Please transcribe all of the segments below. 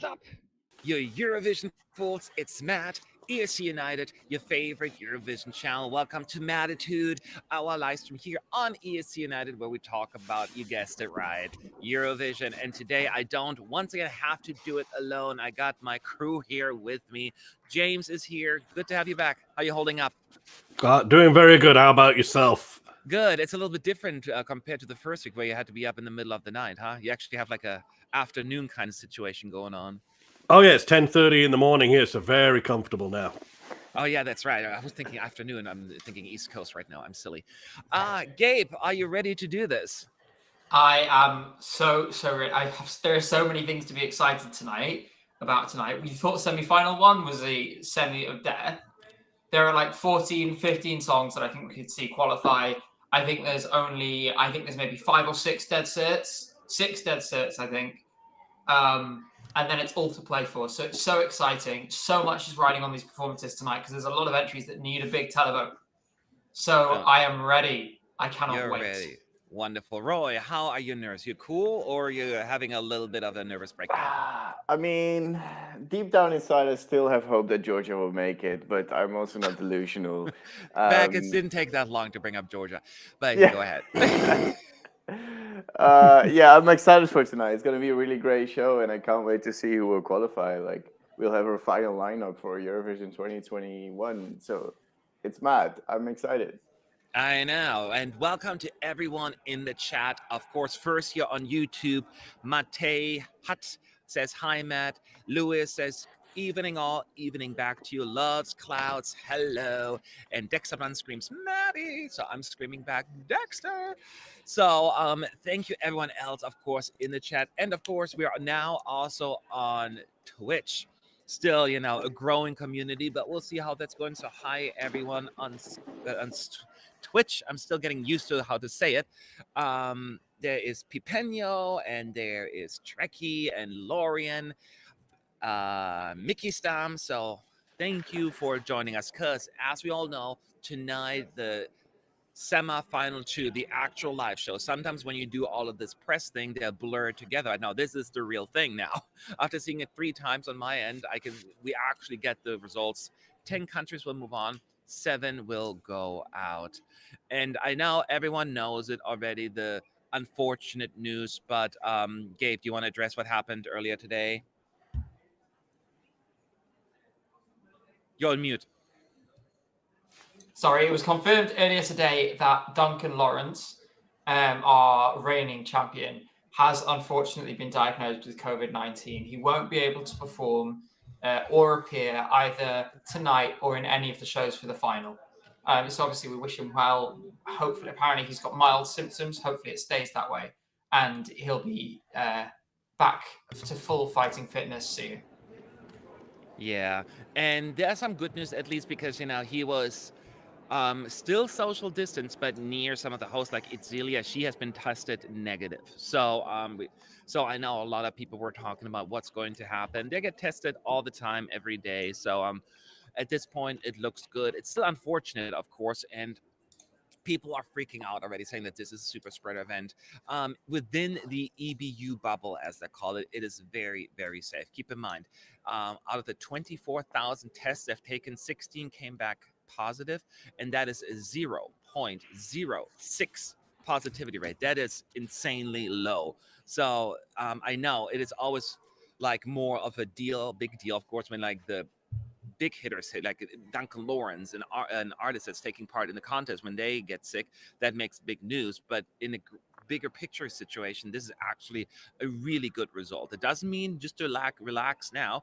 Sup? Your Eurovision fools, it's Matt. ESC United, your favorite Eurovision channel. Welcome to Mattitude, our live stream here on ESC United, where we talk about, you guessed it right, Eurovision. And today I don't once again have to do it alone. I got my crew here with me. James is here. Good to have you back. How you holding up? Doing very good. How about yourself? Good. It's a little bit different compared to the first week where you had to be up in the middle of the night, huh? You actually have like a afternoon kind of situation going on. Oh yeah, it's 10:30 in the morning here, so very comfortable now. Oh yeah, that's right. I was thinking afternoon. I'm thinking East Coast right now. I'm silly. Gabe, are you ready to do this? I am so ready. There are so many things to be excited about tonight. We thought semi-final one was a semi of death. There are like 14, 15 songs that I think we could see qualify. I think there's maybe 5 or 6 dead certs. 6 dead certs, I think. And then it's all to play for. So it's so exciting. So much is riding on these performances tonight because there's a lot of entries that need a big televote. So I am ready. I cannot wait. Ready. Wonderful. Roy, how are you nervous? You cool or you're having a little bit of a nervous breakdown? I mean, deep down inside, I still have hope that Georgia will make it, but I'm also not delusional. It didn't take that long to bring up Georgia, but yeah. Go ahead. I'm excited for tonight. It's going to be a really great show, and I can't wait to see who will qualify. Like, we'll have our final lineup for Eurovision 2021, so it's mad. I'm excited. I know, and welcome to everyone in the chat. Of course, first here on YouTube, Matej Hutt says, hi, Matt. Lewis says, evening all, evening back to you. Loves clouds, hello. And Dexter screams, Maddie. So I'm screaming back, Dexter. So thank you everyone else, of course, in the chat. And of course, we are now also on Twitch. Still, a growing community, but we'll see how that's going. So hi, everyone on Twitch. I'm still getting used to how to say it. There is Pipeño, and there is Trekkie and Lorian. Mickey Stam. So thank you for joining us, because as we all know, tonight the semi-final 2, the actual live show, sometimes when you do all of this press thing, they're blurred together. Now this is the real thing now. After seeing it 3 times on my end, we actually get the results. 10 countries will move on, 7 will go out. And I know everyone knows it already, the unfortunate news, but Gabe, do you want to address what happened earlier today? You're on mute. Sorry, it was confirmed earlier today that Duncan Lawrence, our reigning champion, has unfortunately been diagnosed with COVID-19. He won't be able to perform or appear either tonight or in any of the shows for the final. So obviously we wish him well. Hopefully, apparently he's got mild symptoms. Hopefully it stays that way. And he'll be back to full fighting fitness soon. Yeah, and there's some good news, at least, because, he was still social distance, but near some of the hosts like Itzilia, she has been tested negative. So so I know a lot of people were talking about what's going to happen. They get tested all the time, every day. So at this point, it looks good. It's still unfortunate, of course, and people are freaking out already, saying that this is a super spreader event. Within the EBU bubble, as they call it, it is very, very safe. Keep in mind, out of the 24,000 tests they've taken, 16 came back positive, and that is a 0.06 positivity rate. That is insanely low. So I know it is always like more of a big deal, of course, when like the big hitters hit, like Duncan Lawrence, an artist that's taking part in the contest, when they get sick, that makes big news. But in a bigger picture situation, this is actually a really good result. It doesn't mean just to relax now.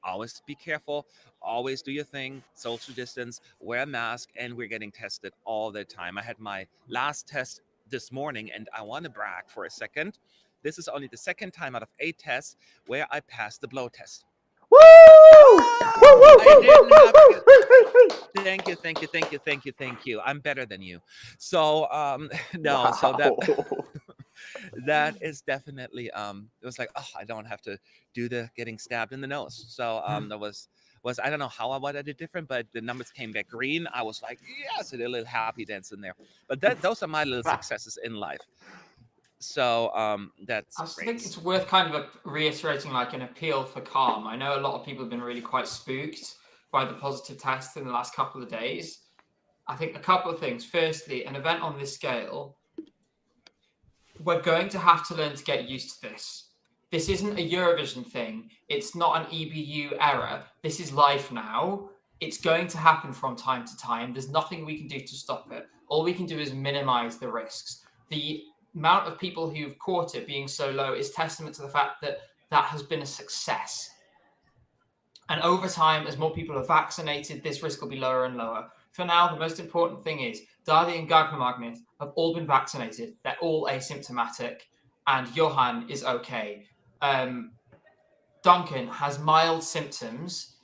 Always be careful, always do your thing, social distance, wear a mask, and we're getting tested all the time. I had my last test this morning, and I want to brag for a second. This is only the 2nd time out of 8 tests where I passed the blow test. Woo! Thank you. I'm better than you. So no, wow. So that is definitely it was like, oh, I don't have to do the getting stabbed in the nose. So that was I don't know what I did different, but the numbers came back green. I was like, yes, a little happy dance in there. But those are my little successes in life. So that's I just great. think it's worth kind of reiterating like an appeal for calm. I know a lot of people have been really quite spooked by the positive tests in the last couple of days. I think a couple of things. Firstly, an event on this scale, we're going to have to learn to get used to this. This isn't a Eurovision thing. It's not an EBU error. This is life now. It's going to happen from time to time. There's nothing we can do to stop it. All we can do is minimize the risks. The amount of people who've caught it being so low is testament to the fact that that has been a success. And over time, as more people are vaccinated, this risk will be lower and lower. For now, the most important thing is Daði and Gagnamagnið have all been vaccinated. They're all asymptomatic, and Johan is okay. Duncan has mild symptoms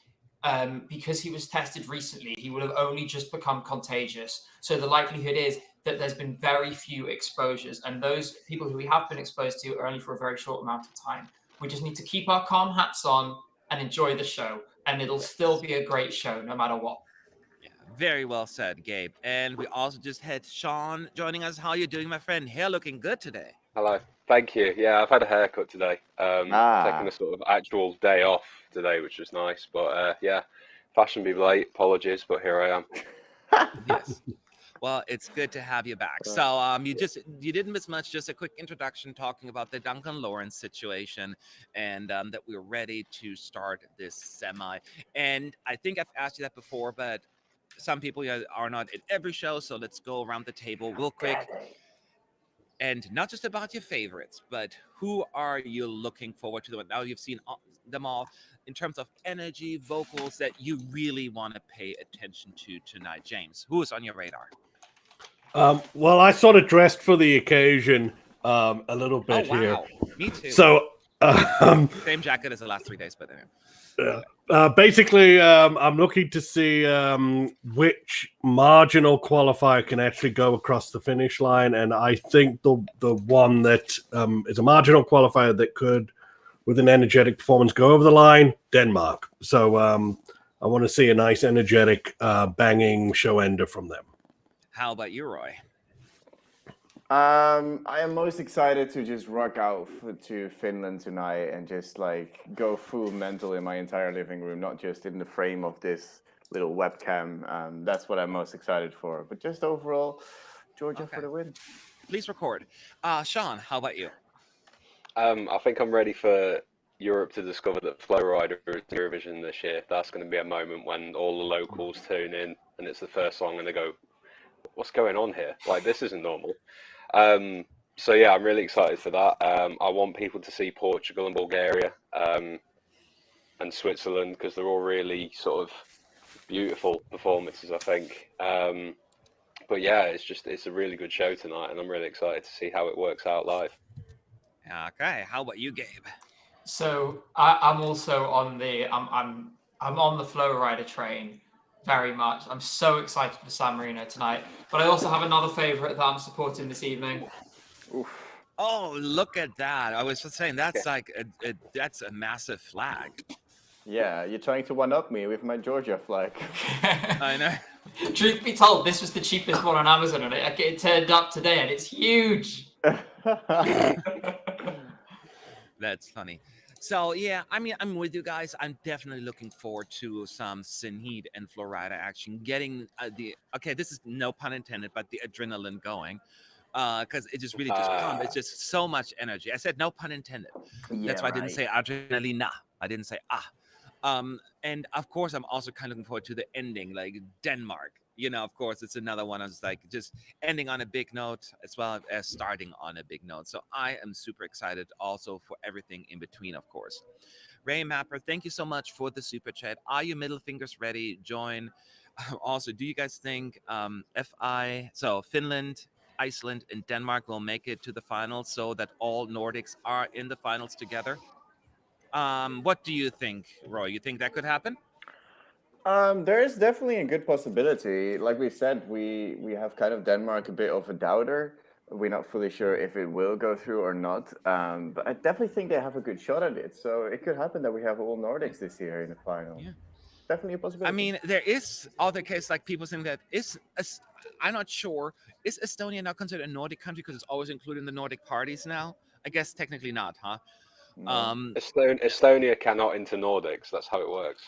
because he was tested recently. He would have only just become contagious. So the likelihood is that there's been very few exposures, and those people who we have been exposed to are only for a very short amount of time. We just need to keep our calm hats on and enjoy the show, and it'll still be a great show no matter what. Yeah, very well said, Gabe. And we also just had Sean joining us. How are you doing, my friend? Hair looking good today. Hello. Thank you. Yeah, I've had a haircut today. Taking a sort of actual day off today, which was nice. But yeah, fashion be late. Apologies, but here I am. Yes. Well, it's good to have you back. So you didn't miss much. Just a quick introduction talking about the Duncan Lawrence situation, and that we're ready to start this semi. And I think I've asked you that before, but some people are not in every show, so let's go around the table real quick. And not just about your favorites, but who are you looking forward to? Now you've seen them all in terms of energy, vocals that you really want to pay attention to tonight. James, who is on your radar? Well, I sort of dressed for the occasion a little bit here. Me too. So same jacket as the last 3 days, but anyway. Basically, I'm looking to see which marginal qualifier can actually go across the finish line, and I think the one that is a marginal qualifier that could, with an energetic performance, go over the line, Denmark. So I want to see a nice, energetic, banging show ender from them. How about you, Roy? I am most excited to just rock out to Finland tonight and just like go full mental in my entire living room, not just in the frame of this little webcam. That's what I'm most excited for. But just overall, Georgia for the win. Please record. Sean, how about you? I think I'm ready for Europe to discover that Flowrider is Eurovision this year. That's going to be a moment when all the locals tune in and it's the first song and they go, what's going on here? Like, this isn't normal. So yeah, I'm really excited for that. I want people to see Portugal and Bulgaria and Switzerland because they're all really sort of beautiful performances, I think. But yeah, it's a really good show tonight, and I'm really excited to see how it works out live. Okay, how about you, Gabe? So I'm also on the I'm on the Flowrider train. Very much. I'm so excited for San Marino tonight. But I also have another favourite that I'm supporting this evening. Oof. Oh, look at that. I was just saying that's like that's a massive flag. Yeah, you're trying to one-up me with my Georgia flag. I know. Truth be told, this was the cheapest one on Amazon, and it turned up today, and it's huge. That's funny. So yeah, I mean, I'm with you guys. I'm definitely looking forward to some Senhit and Florida action. Getting this is no pun intended, but the adrenaline going, because it just really just pumps. It's just so much energy. I said no pun intended. That's why I didn't say Adrenalina. I didn't say and of course, I'm also kind of looking forward to the ending, like Denmark. You know, of course, it's another one. I was like just ending on a big note as well as starting on a big note. So I am super excited also for everything in between, of course. Ray Mapper, thank you so much for the super chat. Are your middle fingers ready? Join. Also, do you guys think Finland, Iceland, and Denmark will make it to the finals so that all Nordics are in the finals together? What do you think, Roy? You think that could happen? There is definitely a good possibility. Like we said, we have kind of Denmark a bit of a doubter. We're not fully sure if it will go through or not. But I definitely think they have a good shot at it. So it could happen that we have all Nordics this year in the final. Yeah. definitely a possibility. I mean, there is other case like people saying that I'm not sure. Is Estonia now considered a Nordic country because it's always included in the Nordic parties now? I guess technically not, huh? No. Estonia cannot enter Nordics. That's how it works.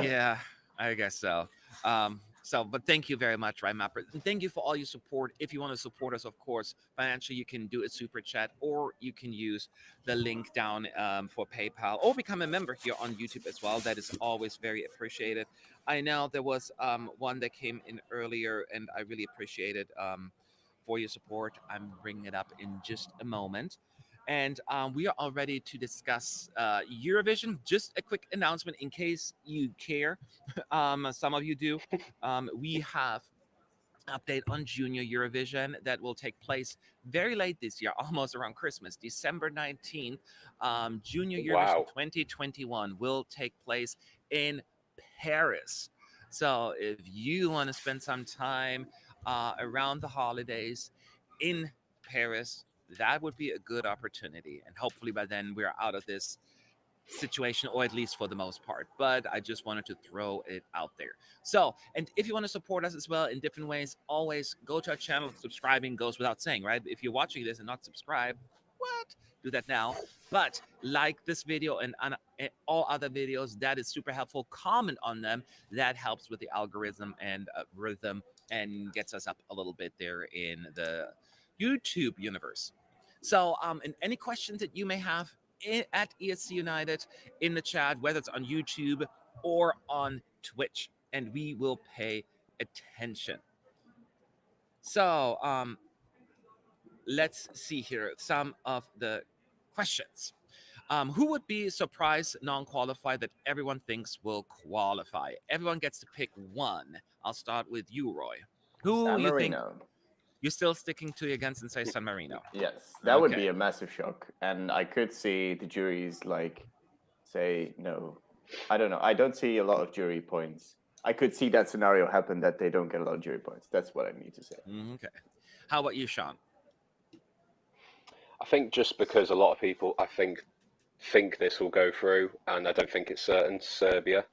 Yeah, I guess so. But thank you very much, Mapper. And thank you for all your support. If you want to support us, of course, financially, you can do a super chat, or you can use the link down for PayPal, or become a member here on YouTube as well. That is always very appreciated. I know there was one that came in earlier, and I really appreciate it for your support. I'm bringing it up in just a moment. And we are all ready to discuss Eurovision. Just a quick announcement in case you care. Some of you do. We have update on Junior Eurovision that will take place very late this year, almost around Christmas, December 19th. Junior Eurovision 2021 will take place in Paris. So if you want to spend some time around the holidays in Paris, that would be a good opportunity. And hopefully by then we're out of this situation, or at least for the most part. But I just wanted to throw it out there. So, and if you want to support us as well in different ways, always go to our channel. Subscribing goes without saying, right? If you're watching this and not subscribed, what? Do that now. But like this video and all other videos, that is super helpful. Comment on them. That helps with the algorithm and rhythm and gets us up a little bit there in the YouTube universe. So, and any questions that you may have at ESC United in the chat, whether it's on YouTube or on Twitch, and we will pay attention. So, let's see here some of the questions. Who would be surprised non-qualified that everyone thinks will qualify? Everyone gets to pick one. I'll start with you, Roy. Who San you think? Marino. You're still sticking to your guns and say San Marino? Yes, that would Okay. be a massive shock. And I could see the juries say no. I don't know. I don't see a lot of jury points. I could see that scenario happen, that they don't get a lot of jury points. That's what I need to say. Okay. How about you, Sean? I think just because a lot of people, I think this will go through, and I don't think it's certain, Serbia.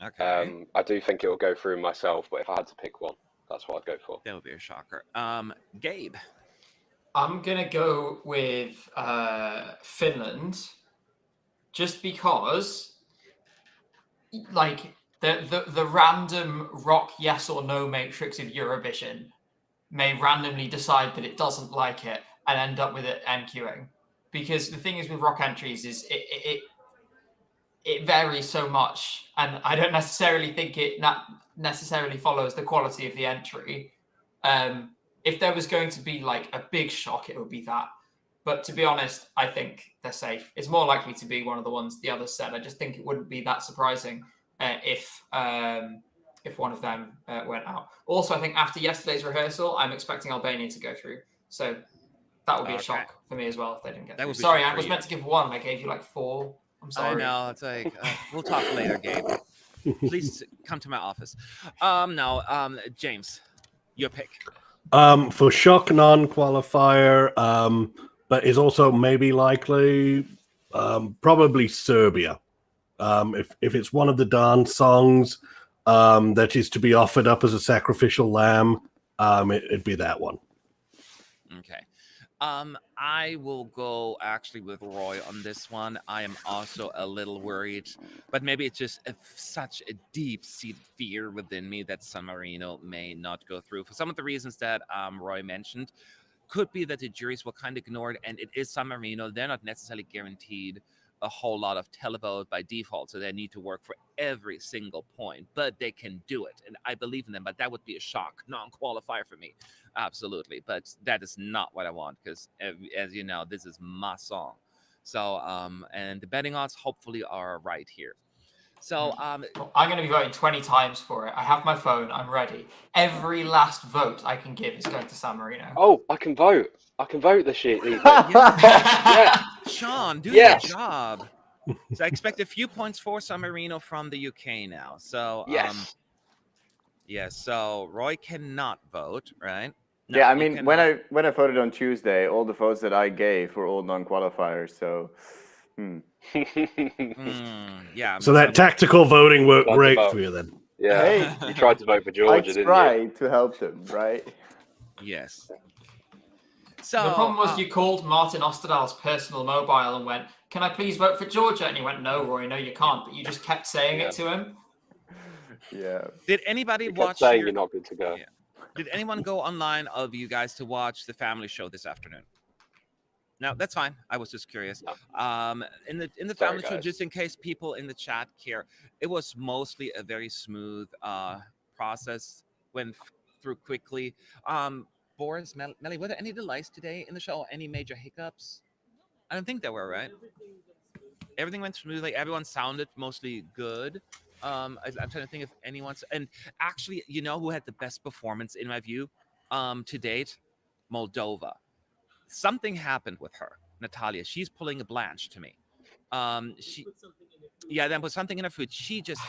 Okay. I do think it will go through myself, but if I had to pick one, that's what I'd go for. That would be a shocker. Gabe? I'm going to go with Finland, just because, like, the random rock yes or no matrix of Eurovision may randomly decide that it doesn't like it and end up with it NQing. Because the thing is with rock entries is it varies so much, and I don't necessarily think it necessarily follows the quality of the entry. If there was going to be like a big shock, it would be that. But to be honest, I think they're safe. It's more likely to be one of the ones the others said. I just think it wouldn't be that surprising if one of them went out. Also, I think after yesterday's rehearsal, I'm expecting Albania to go through. So that would be a shock for me as well if they didn't get through. Sorry, I was meant to give one. I gave you like 4. I'm sorry. I know. It's like, we'll talk later, Gabe. Please come to my office. James, your pick. For shock non-qualifier, but is also maybe likely, probably Serbia. If it's one of the dance songs that is to be offered up as a sacrificial lamb, it'd be that one. Okay. I will go actually with Roy on this one. I am also a little worried, but maybe it's just such a deep-seated fear within me that San Marino may not go through. For some of the reasons that Roy mentioned, could be that the juries will kind of ignore it, and it is San Marino. They're not necessarily guaranteed a whole lot of televote by default, so they need to work for every single point, but they can do it, and I believe in them. But that would be a shock non-qualifier for me, absolutely. But that is not what I want, because as you know, this is my song. So and the betting odds hopefully are right here. So I'm going to be voting 20 times for it. I have my phone. I'm ready. Every last vote I can give is going to San Marino. Oh, I can vote. I can vote this year. Yeah. Sean, do your job. So I expect a few points for San Marino from the UK now. So so Roy cannot vote, right? No, yeah, I mean, when I voted on Tuesday, all the votes that I gave were all non-qualifiers. So Yeah. So that tactical voting worked Like great about- for you then. Yeah, Hey. you tried to vote for I Georgia, didn't you? tried to help them, right? Yes. So The problem was you called Martin Osterdahl's personal mobile and went, "Can I please vote for Georgia?" And he went, "No, Roy, no, you can't." But you just kept saying it to him. Yeah. did anybody You kept watch saying your- you're not good to go. Yeah. Did anyone go online of you guys to watch the family show this afternoon? No, that's fine. I was just curious. In the Sorry, family show, guys. just in case people in the chat care, it was mostly a very smooth process. Went through quickly. Boris, Melly, were there any delays today in the show? Any major hiccups? I don't think there were, right? Everything went smoothly. Everyone sounded mostly good. I'm trying to think if anyone's, and actually, you know who had the best performance in my view to date? Moldova. Something happened with her, Natalia. She's pulling a Blanche to me. Then put something in her food. She just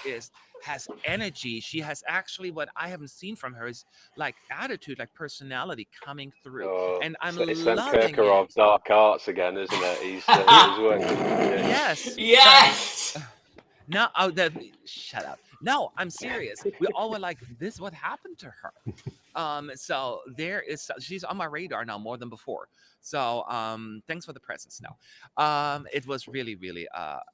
has energy. She has actually what I haven't seen from her is like attitude, like personality coming through. Oh, And I'm it's loving Kirkorov's it. dark arts again, isn't it? He's working. Yeah. Yes. Yes. No, shut up. No, I'm serious. We all were like, "This, what happened to her?" So she's on my radar now more than before. So, thanks for the presence. No, it was really, really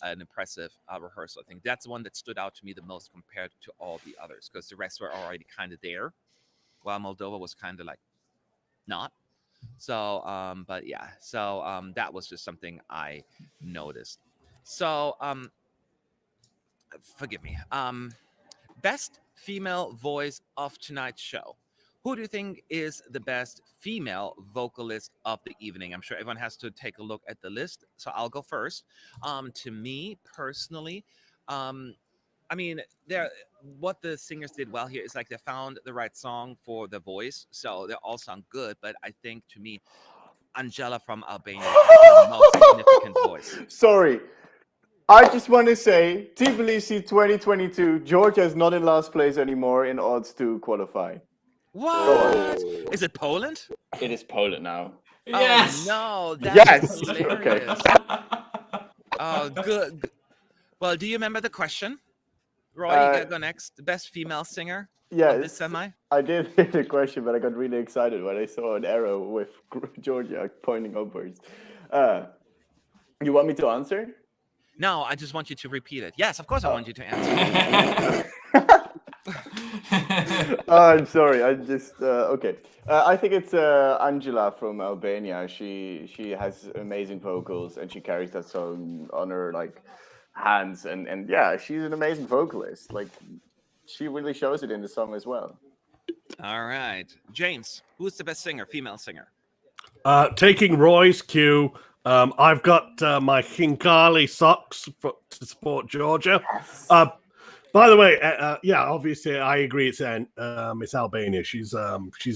an impressive rehearsal. I think that's the one that stood out to me the most compared to all the others because the rest were already kind of there, while Moldova was kind of like not. So, but yeah, so that was just something I noticed. So, forgive me. Best female voice of tonight's show. Who do you think is the best female vocalist of the evening? I'm sure everyone has to take a look at the list, so I'll go first. To me personally, I mean, what the singers did well here is like they found the right song for the voice, so they all sound good. But I think to me, Anxhela from Albania has the most significant voice. Sorry. I just want to say, Tbilisi 2022, Georgia is not in last place anymore in odds to qualify. What? Is it Poland? It is Poland now. Yes. Oh, no, Yes! that's hilarious. Oh, good. Well, do you remember the question? Roy, you gotta go next. The best female singer of this Yes, semi? I did hear the question, but I got really excited when I saw an arrow with Georgia pointing upwards. You want me to answer? No, I just want you to repeat it. Yes, of course I want you to answer. I'm sorry. I just okay. I think it's Anxhela from Albania. She has amazing vocals and she carries that song on her like hands and yeah, she's an amazing vocalist. Like she really shows it in the song as well. All right. James, who's the best singer, female singer? Taking Roy's cue, I've got my Hinkali socks to support Georgia. By the way, yeah, obviously I agree. It's Albania. She's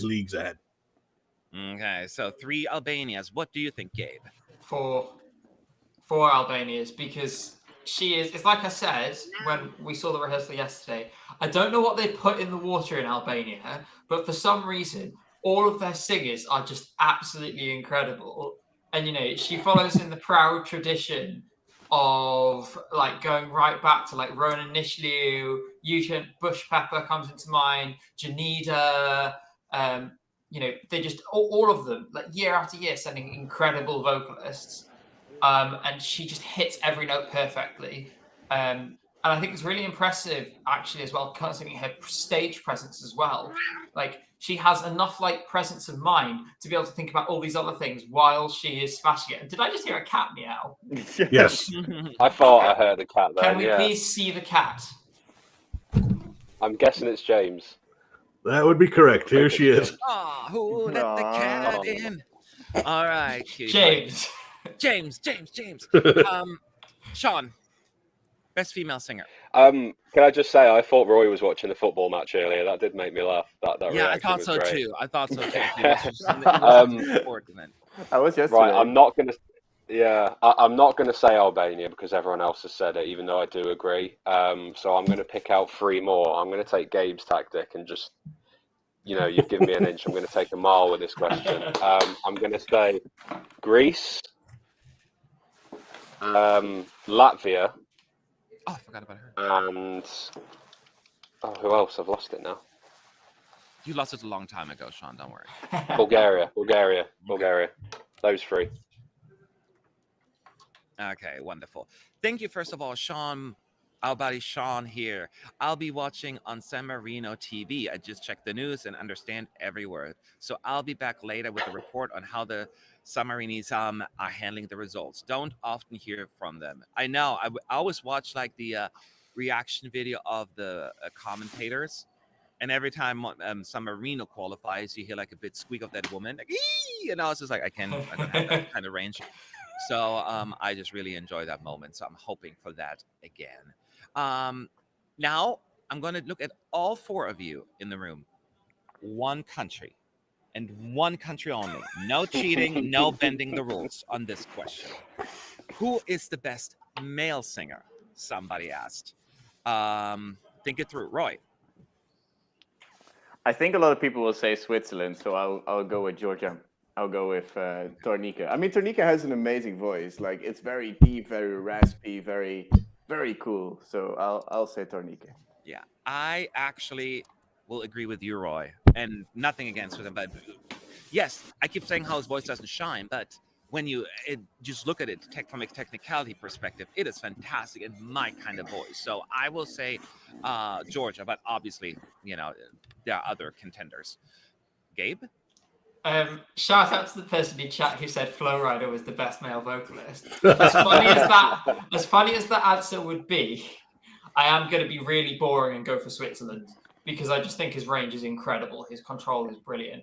leagues ahead. Okay, so 3 Albanias. What do you think, Gabe? For Albania's, because she is. It's like I said when we saw the rehearsal yesterday. I don't know what they put in the water in Albania, but for some reason, all of their singers are just absolutely incredible. And you know, she follows in the proud tradition of like going right back to like Ronan Nishliu, Yusha Bush Pepper comes into mind, Janita, you know, they just all of them like year after year sending incredible vocalists. And she just hits every note perfectly. And I think it's really impressive actually as well, considering her stage presence as well. Like she has enough like presence of mind to be able to think about all these other things while she is smashing it. And did I just hear a cat meow? Yes. I thought I heard a cat there. Can we yeah. please see the cat? I'm guessing it's James. That would be correct. Here she is. Oh, who let the cat in? All right, James. James. Sean, best female singer. Can I just say I thought Roy was watching the football match earlier. That did make me laugh. That Yeah, I reaction thought was so great. too. I thought so too. I was yesterday. Right, I'm not gonna. Yeah, I'm not gonna say Albania because everyone else has said it, even though I do agree. So I'm gonna pick out 3 more. I'm gonna take Gabe's tactic and just, you know, you've given me an inch. I'm gonna take a mile with this question. I'm gonna say Greece. Latvia, Oh, I forgot about her. and who else? I've lost it now. You lost it a long time ago, Sean. Don't worry. Bulgaria. Those three. Okay, wonderful. Thank you, first of all, Sean. Our buddy Sean here. I'll be watching on San Marino TV. I just checked the news and understand every word. So I'll be back later with a report on how the San Marinis are handling the results. Don't often hear from them. I know. I always watch like the reaction video of the commentators. And every time San Marino qualifies, you hear like a bit squeak of that woman. Like, ee! And I was just like, I don't have that kind of range. So I just really enjoy that moment. So I'm hoping for that again. Now I'm going to look at all four of you in the room. One country and one country only. No cheating, no bending the rules on this question. Who is the best male singer? Somebody asked. Think it through. Roy. I think a lot of people will say Switzerland, so I'll go with Georgia. I'll go with Tornike. I mean, Tornike has an amazing voice. Like, it's very deep, very raspy, very, very cool. So I'll say Tornike. Yeah, I actually will agree with you, Roy. And nothing against him, but yes, I keep saying how his voice doesn't shine, but when you just look at it from a technicality perspective, it is fantastic and my kind of voice. So I will say Georgia, but obviously, there are other contenders. Gabe? Shout out to the person in chat who said Flowrider was the best male vocalist. As funny as that answer would be, I am going to be really boring and go for Switzerland because I just think his range is incredible. His control is brilliant.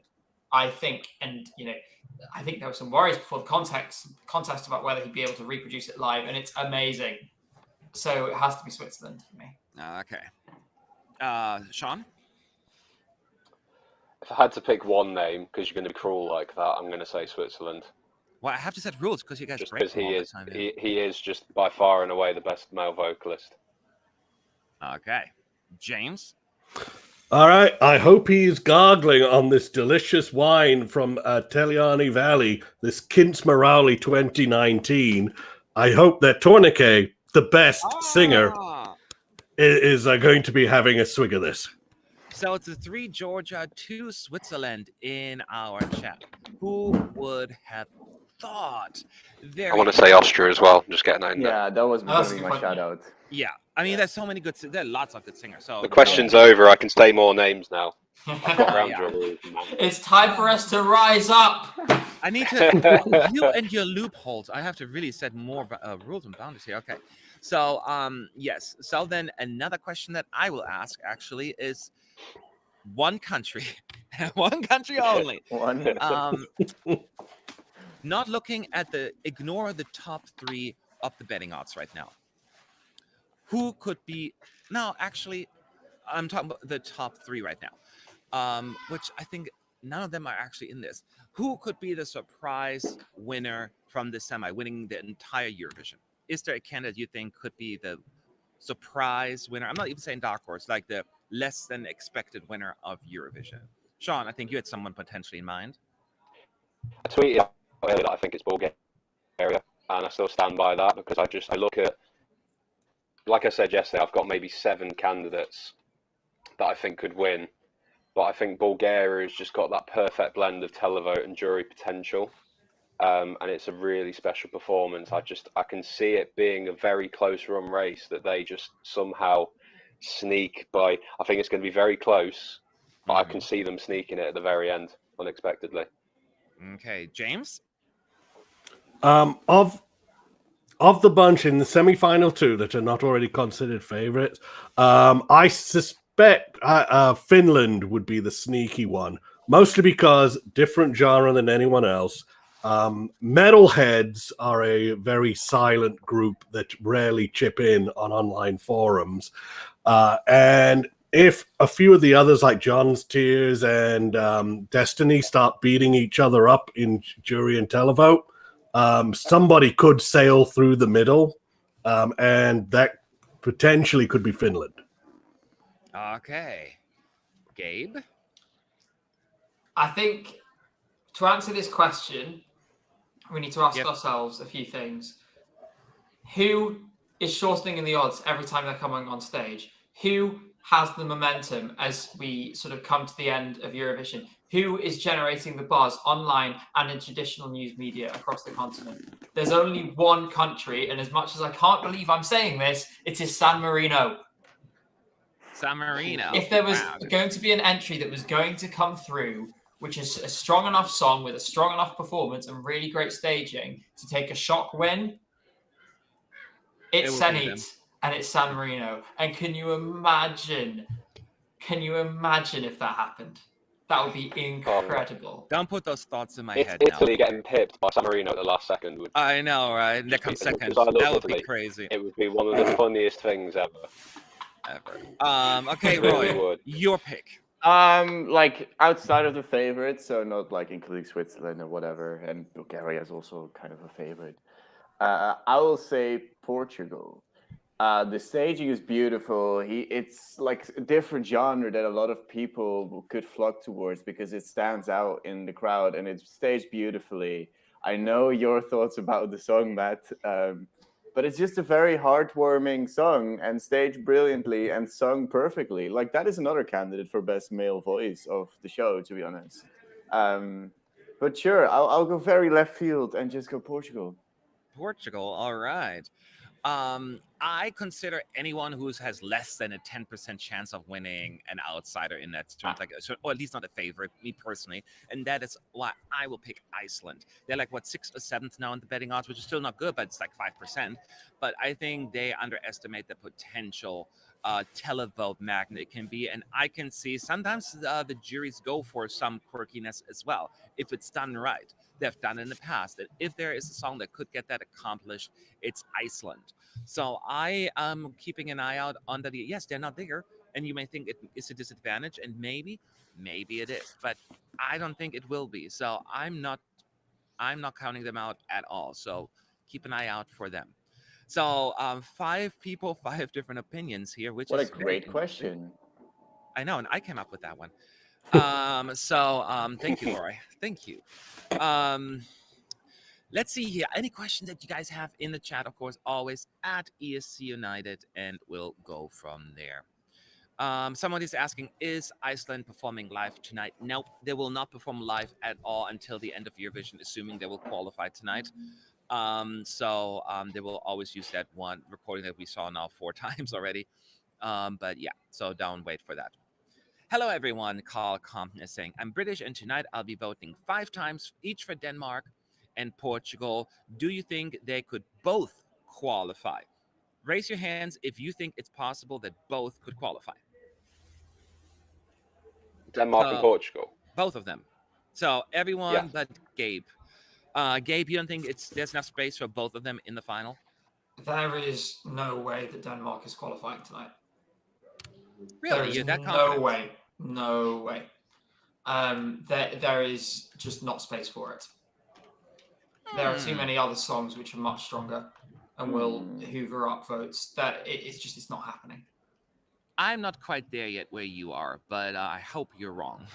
I think there were some worries before the contest about whether he'd be able to reproduce it live, and it's amazing. So it has to be Switzerland for me. Okay. Sean? If I had to pick one name, because you're going to be cruel like that, I'm going to say Switzerland. Well, I have to set rules because you guys Just break because them all the time. he is just by far and away the best male vocalist. Okay. James? All right. I hope he's gargling on this delicious wine from Teliani Valley, this Kins Morali 2019. I hope that Tornike, the best singer, is going to be having a swig of this. So it's a 3 Georgia, 2 Switzerland in our chat. Who would have thought? I want to say Austria as well. I'm just getting that in there. Yeah, that was going to be my shout out. Yeah, I mean, there's so many good. There are lots of good singers. So The question's over. I can say more names now. I've got round to it. It's time for us to rise up. I need to. You and your loopholes. I have to really set more rules and boundaries here. Okay. So yes. So then another question that I will ask actually is one country, one country only. Not looking at ignore the top 3 of the betting odds right now. Who could be? No, actually, I'm talking about the top 3 right now, which I think none of them are actually in this. Who could be the surprise winner from the semi, winning the entire Eurovision? Is there a candidate you think could be the surprise winner? I'm not even saying dark horse, like the less than expected winner of Eurovision. Sean, I think you had someone potentially in mind. I tweeted earlier that I think it's Bulgaria, and I still stand by that because I look at, like I said yesterday, I've got maybe 7 candidates that I think could win, but I think Bulgaria has just got that perfect blend of televote and jury potential, and it's a really special performance. I can see it being a very close run race that they just somehow sneak by. I think it's going to be very close, but I can see them sneaking it at the very end unexpectedly. Okay, James? Of the bunch in the semi-final 2 that are not already considered favorites, I suspect Finland would be the sneaky one, mostly because different genre than anyone else. Metalheads are a very silent group that rarely chip in on online forums. And if a few of the others like John's Tears and Destiny start beating each other up in jury and televote, somebody could sail through the middle, and that potentially could be Finland. Okay. Gabe? I think to answer this question, we need to ask ourselves a few things. Who is shortening the odds every time they're coming on stage? Who has the momentum as we sort of come to the end of Eurovision? Who is generating the buzz online and in traditional news media across the continent? There's only one country, and as much as I can't believe I'm saying this, it is San Marino. San Marino. If there was Wow. going to be an entry that was going to come through, which is a strong enough song with a strong enough performance and really great staging to take a shock win, it's It will be them. Senhit and it's San Marino. And can you imagine if that happened? That would be incredible. Don't put those thoughts in my It's head now. Italy getting pipped by San Marino at the last second. Would I know, right? That comes second. because I love That would be Italy. crazy. It would be one of the funniest things ever. Okay, It really Roy, would. your pick. Like outside of the favorites, so not like including Switzerland or whatever, and Bulgaria is also kind of a favorite. I will say Portugal. The staging is beautiful. It's like a different genre that a lot of people could flock towards because it stands out in the crowd and it's staged beautifully. I know your thoughts about the song, Matt, but it's just a very heartwarming song and staged brilliantly and sung perfectly. Like that is another candidate for best male voice of the show, to be honest. But sure, I'll go very left field and just go Portugal. Portugal, all right. I consider anyone who has less than a 10% chance of winning an outsider in that tournament, or at least not a favorite, me personally. And that is why I will pick Iceland. They're like, 6th or 7th now in the betting odds, which is still not good, but it's like 5%. But I think they underestimate the potential televote magnet it can be. And I can see sometimes the juries go for some quirkiness as well, if it's done right. They've done it in the past. And if there is a song that could get that accomplished, it's Iceland. So I am keeping an eye out on yes, they're not bigger, and you may think it is a disadvantage, and maybe it is, but I don't think it will be. So I'm not counting them out at all. So keep an eye out for them. So 5 people, 5 different opinions here, which What is a great question. I know, and I came up with that one. Thank you, Lori. Thank you. Let's see here. Any questions that you guys have in the chat, of course, always at ESC United, and we'll go from there. Someone is asking, is Iceland performing live tonight? No, they will not perform live at all until the end of Eurovision, assuming they will qualify tonight. They will always use that one recording that we saw now 4 times already. But yeah, so don't wait for that. Hello, everyone. Carl Compton is saying, I'm British, and tonight I'll be voting 5 times, each for Denmark and Portugal. Do you think they could both qualify? Raise your hands if you think it's possible that both could qualify. Denmark and Portugal. Both of them. So everyone but Gabe. Gabe, you don't think there's enough space for both of them in the final? There is no way that Denmark is qualifying tonight. Really? You're that confident? No way. There is just not space for it. There are too many other songs which are much stronger and will hoover up votes. It's not happening. I'm not quite there yet where you are, but I hope you're wrong.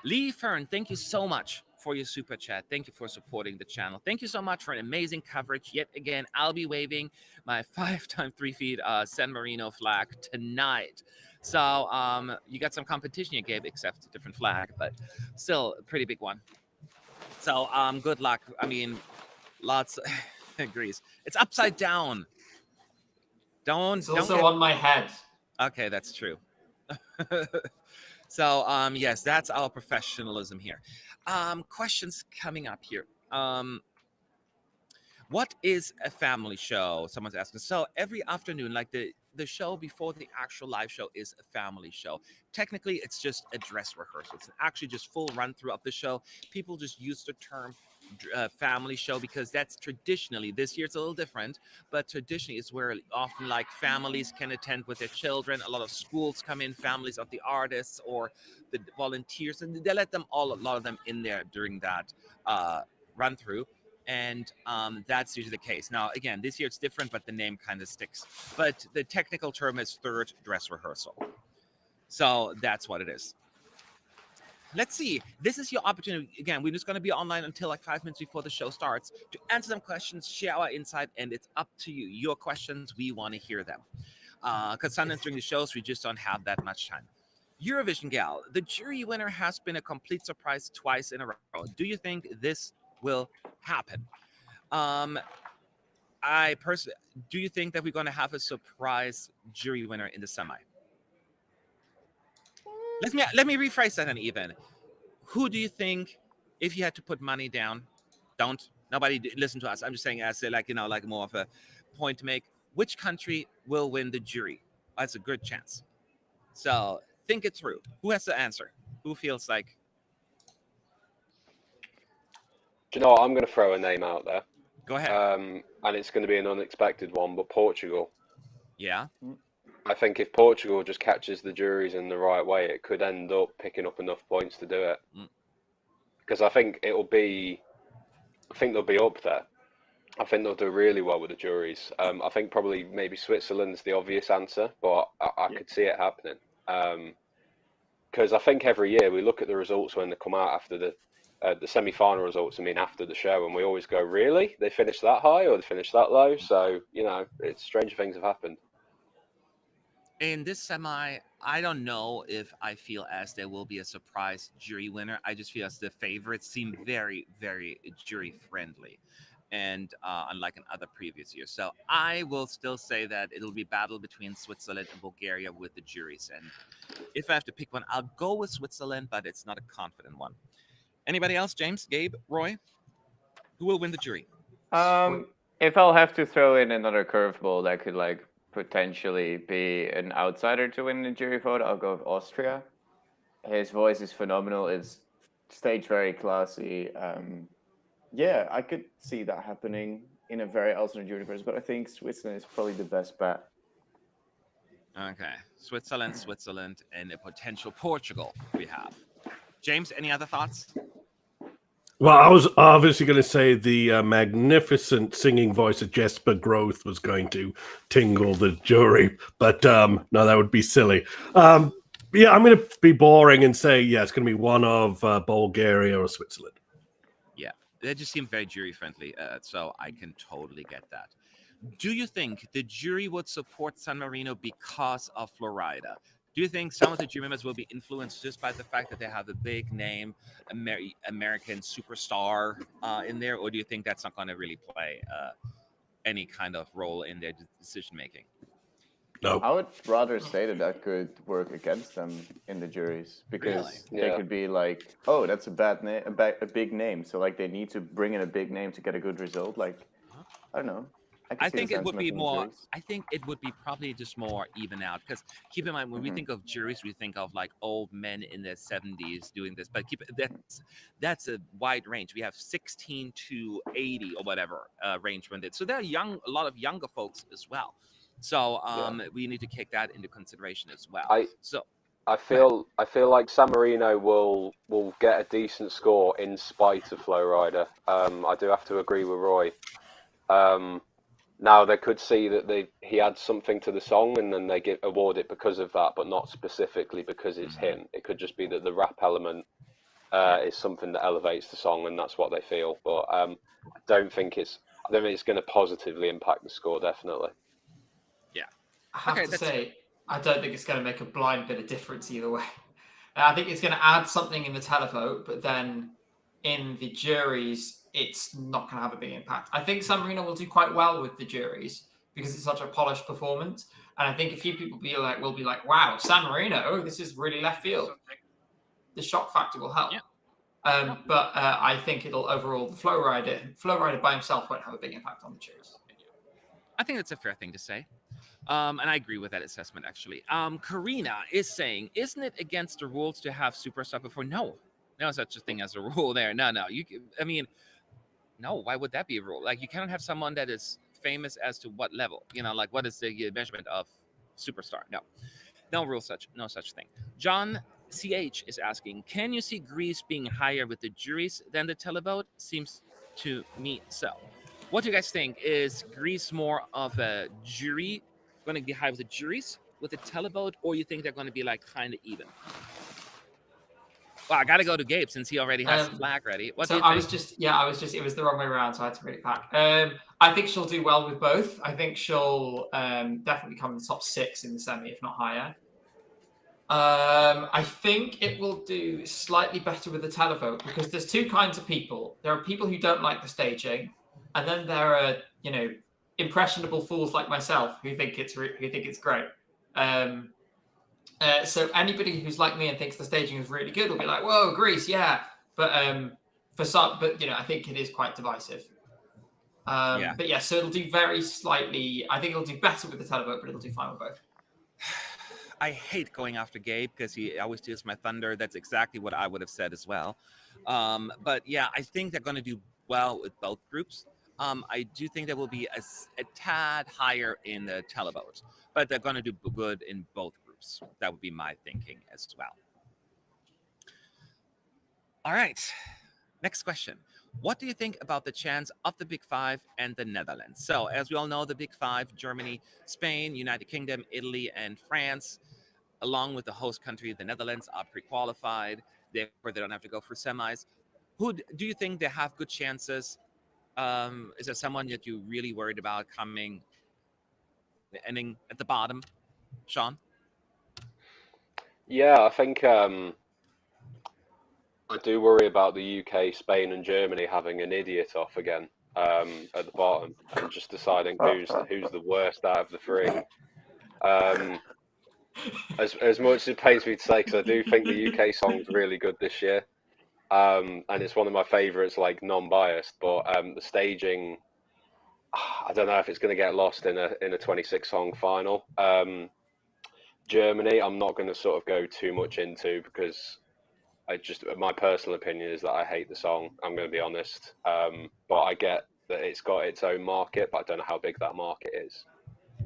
Lee Fern, thank you so much for your super chat. Thank you for supporting the channel. Thank you so much for an amazing coverage. Yet again, I'll be waving my 5x3 feet San Marino flag tonight. So you got some competition here, Gabe, except a different flag, but still a pretty big one. So good luck. I mean, lots agrees. It's upside down. It's also on my head. Okay, that's true. So yes, that's our professionalism here. Questions coming up here. What is a family show? Someone's asking. So every afternoon, like the show before the actual live show is a family show. Technically, it's just a dress rehearsal. It's actually just full run through of the show. People just use the term family show because that's traditionally, this year it's a little different, but traditionally it's where often like families can attend with their children. A lot of schools come in, families of the artists or the volunteers, and they let them a lot of them in there during that run through. And that's usually the case. Now, again, this year it's different, but the name kind of sticks. But the technical term is third dress rehearsal. So that's what it is. let's see. This is your opportunity. Again, we're just going to be online until like 5 minutes before the show starts to answer some questions, share our insight, and it's up to you. Your questions, we want to hear them. Because sometimes during the shows, we just don't have that much time. Eurovision Gal, the jury winner has been a complete surprise twice in a row. Do you think this will happen? Do you think that we're going to have a surprise jury winner in the semi? Let me rephrase that. And even, who do you think, if you had to put money down, nobody listen to us. I'm just saying as like more of a point to make. Which country will win the jury? That's a good chance. So think it through. Who has the answer? Who feels like? Do you know what? I'm going to throw a name out there. Go ahead. And it's going to be an unexpected one, but Portugal. Yeah. I think if Portugal just catches the juries in the right way, it could end up picking up enough points to do it. Because I think they'll be up there. I think they'll do really well with the juries. I think probably maybe Switzerland's the obvious answer, but I could see it happening. Because I think every year we look at the results when they come out after the semi-final results, after the show, and we always go, really? They finished that high or they finished that low? So, it's stranger things have happened. In this semi, I don't know if I feel as there will be a surprise jury winner. I just feel as the favorites seem very, very jury friendly, and unlike in other previous years. So I will still say that it'll be battle between Switzerland and Bulgaria with the juries. And if I have to pick one, I'll go with Switzerland, but it's not a confident one. Anybody else? James, Gabe, Roy? Who will win the jury? If I'll have to throw in another curveball that could potentially be an outsider to win the jury vote, I'll go with Austria. His voice is phenomenal. It's stage very classy. Yeah, I could see that happening in a very alternate universe, but I think Switzerland is probably the best bet. Okay, Switzerland, and a potential Portugal we have. James, any other thoughts? Well, I was obviously going to say the magnificent singing voice of Jesper Groth was going to tingle the jury, but no, that would be silly. Yeah, I'm going to be boring and say, it's going to be one of Bulgaria or Switzerland. Yeah, they just seem very jury friendly, so I can totally get that. Do you think the jury would support San Marino because of Florida? Do you think some of the jury members will be influenced just by the fact that they have a big name, American superstar in there, or do you think that's not going to really play any kind of role in their decision making? No. I would rather say that could work against them in the juries, because they could be like, oh, that's a bad name, a big name, so they need to bring in a big name to get a good result. I don't know. I think it would be more. I think it would be probably just more even out, because keep in mind when we think of juries, we think of old men in their 70s doing this, but that's a wide range. We have 16 to 80 or whatever range when so there are a lot of younger folks as well. So we need to take that into consideration as well. I feel like San Marino will get a decent score in spite of Flowrider. I do have to agree with Roy. Now, they could see that he adds something to the song and then they award it because of that, but not specifically because it's him. It could just be that the rap element is something that elevates the song and that's what they feel. But I don't think it's going to positively impact the score, definitely. Yeah. I have to say, I don't think it's going to make a blind bit of difference either way. I think it's going to add something in the televote, but then in the juries, it's not going to have a big impact. I think San Marino will do quite well with the juries because it's such a polished performance. And I think a few people will be like, wow, San Marino, this is really left field. The shock factor will help. Yeah. But I think it'll overall, the Flowrider by himself won't have a big impact on the juries. I think that's a fair thing to say. And I agree with that assessment, actually. Karina is saying, isn't it against the rules to have superstar before? No such a thing as a rule there. No. No, why would that be a rule? You cannot have someone that is famous as to what level? What is the measurement of superstar? No rule, no such thing. John CH is asking, can you see Greece being higher with the juries than the televote? Seems to me so. What do you guys think? Is Greece more of a jury, going to be high with the juries with the televote, or you think they're going to be kind of even? Well, I got to go to Gabe since he already has the flag ready. What do you think? It was the wrong way around, so I had to read it back. I think she'll do well with both. I think she'll definitely come in the top 6 in the semi, if not higher. I think it will do slightly better with the televote because there's two kinds of people. There are people who don't like the staging, and then there are, impressionable fools like myself who think it's great. So anybody who's like me and thinks the staging is really good will be like, "Whoa, Greece, yeah!" But I think it is quite divisive. But yeah, so it'll do very slightly. I think it'll do better with the televote, but it'll do fine with both. I hate going after Gabe because he always steals my thunder. That's exactly what I would have said as well. But yeah, I think they're going to do well with both groups. I do think there will be a tad higher in the televote, but they're going to do good in both groups. That would be my thinking as well. All right, next question. What do you think about the chance of the Big Five and the Netherlands? So, as we all know, the Big Five, Germany, Spain, United Kingdom, Italy, and France, along with the host country, the Netherlands, are pre-qualified. Therefore, they don't have to go for semis. Who do you think they have good chances? Is there someone that you're really worried about ending at the bottom? Sean? Yeah, I think I do worry about the UK, Spain, and Germany having an idiot off again at the bottom and just deciding who's the worst out of the three. As much as it pains me to say, because I do think the UK song's really good this year, and it's one of my favourites, like non-biased. But the staging, I don't know if it's going to get lost in a 26 song final. Germany, I'm not going to sort of go too much into because my personal opinion is that I hate the song. I'm going to be honest, but I get that it's got its own market, but I don't know how big that market is.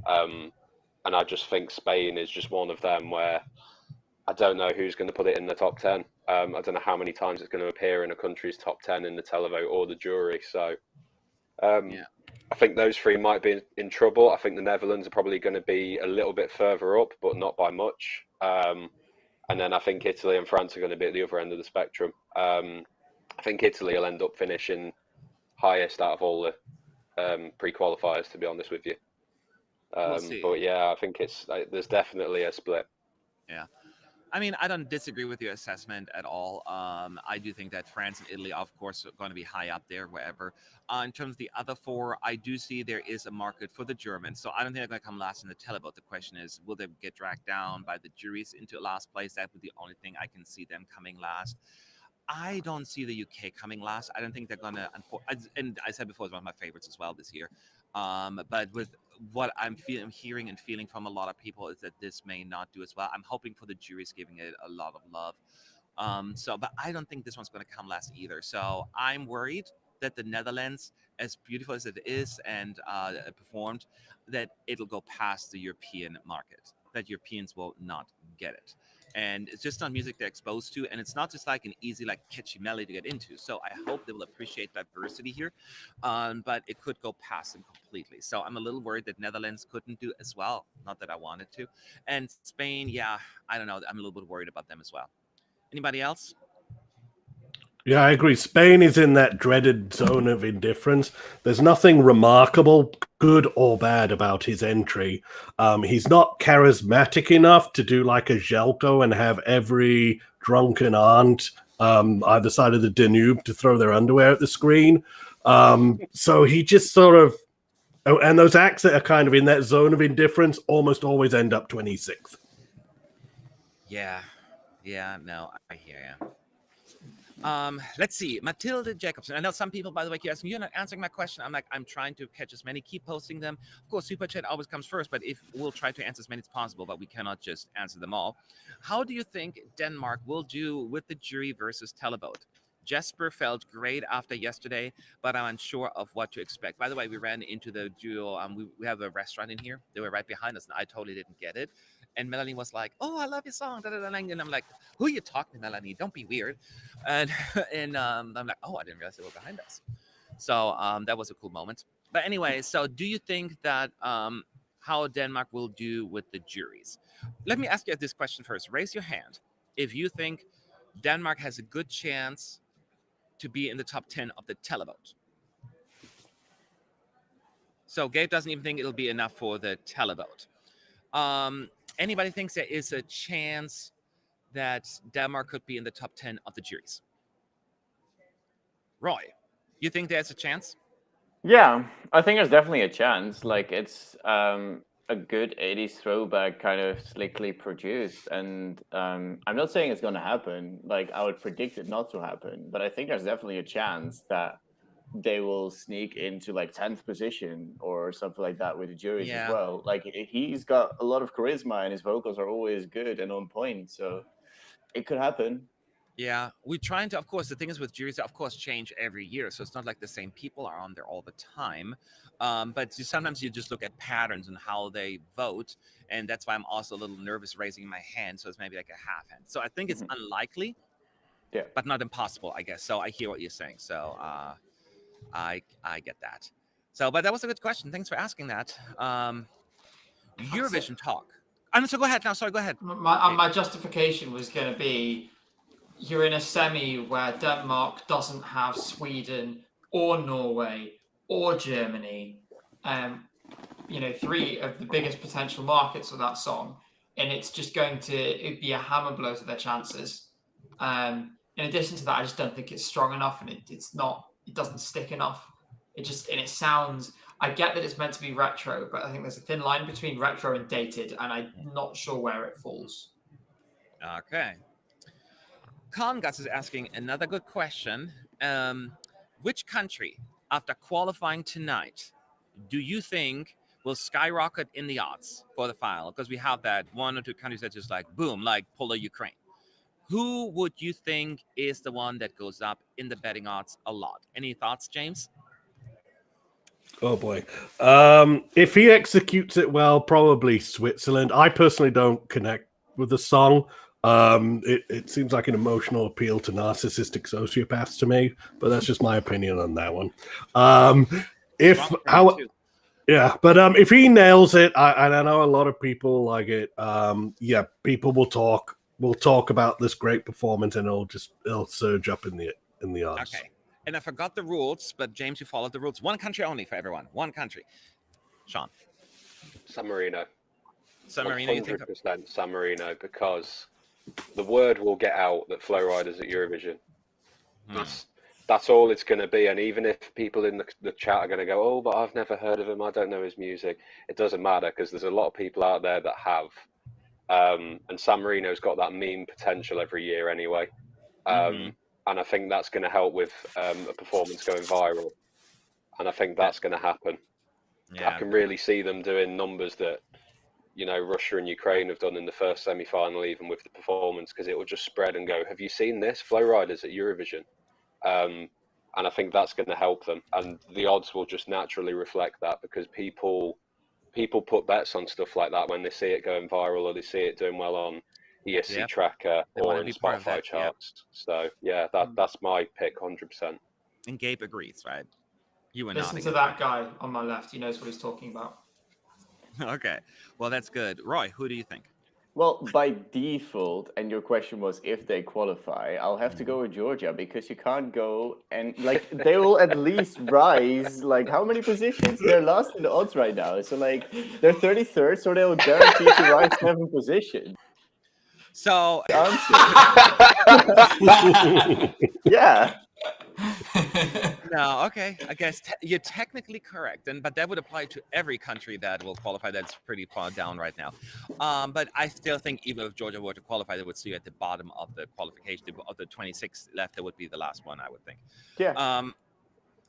And I just think Spain is just one of them where I don't know who's going to put it in the top 10. I don't know how many times it's going to appear in a country's top 10 in the televote or the jury. So I think those three might be in trouble. I think the Netherlands are probably going to be a little bit further up, but not by much. And then I think Italy and France are going to be at the other end of the spectrum. I think Italy will end up finishing highest out of all the pre-qualifiers, to be honest with you. We'll see. But yeah, I think there's definitely a split. Yeah. I mean, I don't disagree with your assessment at all. I do think that France and Italy, of course, are going to be high up there, wherever. In terms of the other four, I do see there is a market for the Germans. So I don't think they're going to come last in the televote. The question is, will they get dragged down by the juries into last place? That would be the only thing I can see them coming last. I don't see the UK coming last. I don't think they're going to, and I said before, it's one of my favorites as well this year. But with what I'm hearing and feeling from a lot of people is that this may not do as well. I'm hoping for the juries giving it a lot of love. But I don't think this one's going to come last either. So I'm worried that the Netherlands, as beautiful as it is and performed, that it'll go past the European market, that Europeans will not get it. And it's just not music they're exposed to, and it's not just like an easy, like catchy melody to get into. So I hope they will appreciate diversity here, but it could go past them completely. So I'm a little worried that Netherlands couldn't do as well. Not that I wanted to. And Spain, yeah, I don't know. I'm a little bit worried about them as well. Anybody else? Yeah, I agree. Spain is in that dreaded zone of indifference. There's nothing remarkable, good or bad, about his entry. He's not charismatic enough to do like a Željko and have every drunken aunt either side of the Danube to throw their underwear at the screen. So he just sort of... Oh, and those acts that are kind of in that zone of indifference almost always end up 26th. Yeah, no, I hear you. Let's see. Matilda Jacobson. I know some people, by the way, keep asking, you're not answering my question. I'm trying to catch as many. Keep posting them. Of course, Super Chat always comes first, but we'll try to answer as many as possible, but we cannot just answer them all. How do you think Denmark will do with the jury versus televote? Jesper felt great after yesterday, but I'm unsure of what to expect. By the way, we ran into the duo. We have a restaurant in here. They were right behind us, and I totally didn't get it. And Melanie was like, "Oh, I love your song." And I'm like, "Who are you talking to, Melanie? Don't be weird." And I'm like, "Oh, I didn't realize they were behind us." So that was a cool moment. But anyway, so do you think that how Denmark will do with the juries? Let me ask you this question first. Raise your hand if you think Denmark has a good chance to be in the top 10 of the televote. So Gabe doesn't even think it'll be enough for the televote. Anybody thinks there is a chance that Denmark could be in the top 10 of the juries? Roy, you think there's a chance? Yeah, I think there's definitely a chance. Like, it's a good 80s throwback, kind of slickly produced. And I'm not saying it's going to happen. Like, I would predict it not to happen. But I think there's definitely a chance that they will sneak into like 10th position or something like that with the juries as well. Like, he's got a lot of charisma and his vocals are always good and on point. So it could happen. Yeah, we're trying to, of course, the thing is with juries, of course, change every year. So it's not like the same people are on there all the time. But sometimes you just look at patterns and how they vote. And that's why I'm also a little nervous raising my hand. So it's maybe like a half hand. So I think it's unlikely, but not impossible, I guess. So I hear what you're saying. So I get that. So, but that was a good question. Thanks for asking that. Eurovision talk. So go ahead now. Sorry, go ahead. My justification was going to be, you're in a semi where Denmark doesn't have Sweden or Norway or Germany, three of the biggest potential markets for that song, and it's just going to be a hammer blow to their chances. In addition to that, I just don't think it's strong enough, and it doesn't stick enough. It sounds. I get that it's meant to be retro, but I think there's a thin line between retro and dated, and I'm not sure where it falls. Okay. Congas is asking another good question. Which country, after qualifying tonight, do you think will skyrocket in the odds for the final? Because we have that one or two countries that just like, boom, like Poland, Ukraine. Who would you think is the one that goes up in the betting odds a lot? Any thoughts, James? Oh, boy. If he executes it well, probably Switzerland. I personally don't connect with the song. It seems like an emotional appeal to narcissistic sociopaths to me, but that's just my opinion on that one. If he nails it, and I know a lot of people like it, people will talk about this great performance, and it'll surge up in the odds. Okay. And I forgot the rules, but James, you followed the rules. One country only for everyone. One country. Sean. San Marino. San Marino, you think? 100% San Marino, because the word will get out that Flow Riders at Eurovision. That's all it's going to be. And even if people in the chat are going to go, oh, but I've never heard of him, I don't know his music, it doesn't matter, because there's a lot of people out there that have. And San Marino's got that meme potential every year anyway. And I think that's going to help with a performance going viral. And I think that's going to happen. Yeah. I can really see them doing numbers that, Russia and Ukraine have done in the first semi-final, even with the performance, because it will just spread and go, have you seen this? Flow Riders at Eurovision. And I think that's going to help them. And the odds will just naturally reflect that, because people put bets on stuff like that when they see it going viral or they see it doing well on ESC Tracker or in Spotify charts. So that's my pick, 100%. And Gabe agrees, right? You and listen to that guy on my left. He knows what he's talking about. Okay, well that's good. Roy, who do you think? Well, by default, and your question was if they qualify, I'll have to go with Georgia, because you can't go and they will at least rise. Like, how many positions? They're last in the odds right now. So they're 33rd, so they'll guarantee to rise 7 positions. So yeah. No, okay. I guess you're technically correct, but that would apply to every country that will qualify. That's pretty far down right now. But I still think even if Georgia were to qualify, they would see you at the bottom of the qualification. Of the 26 left, that would be the last one, I would think. Yeah.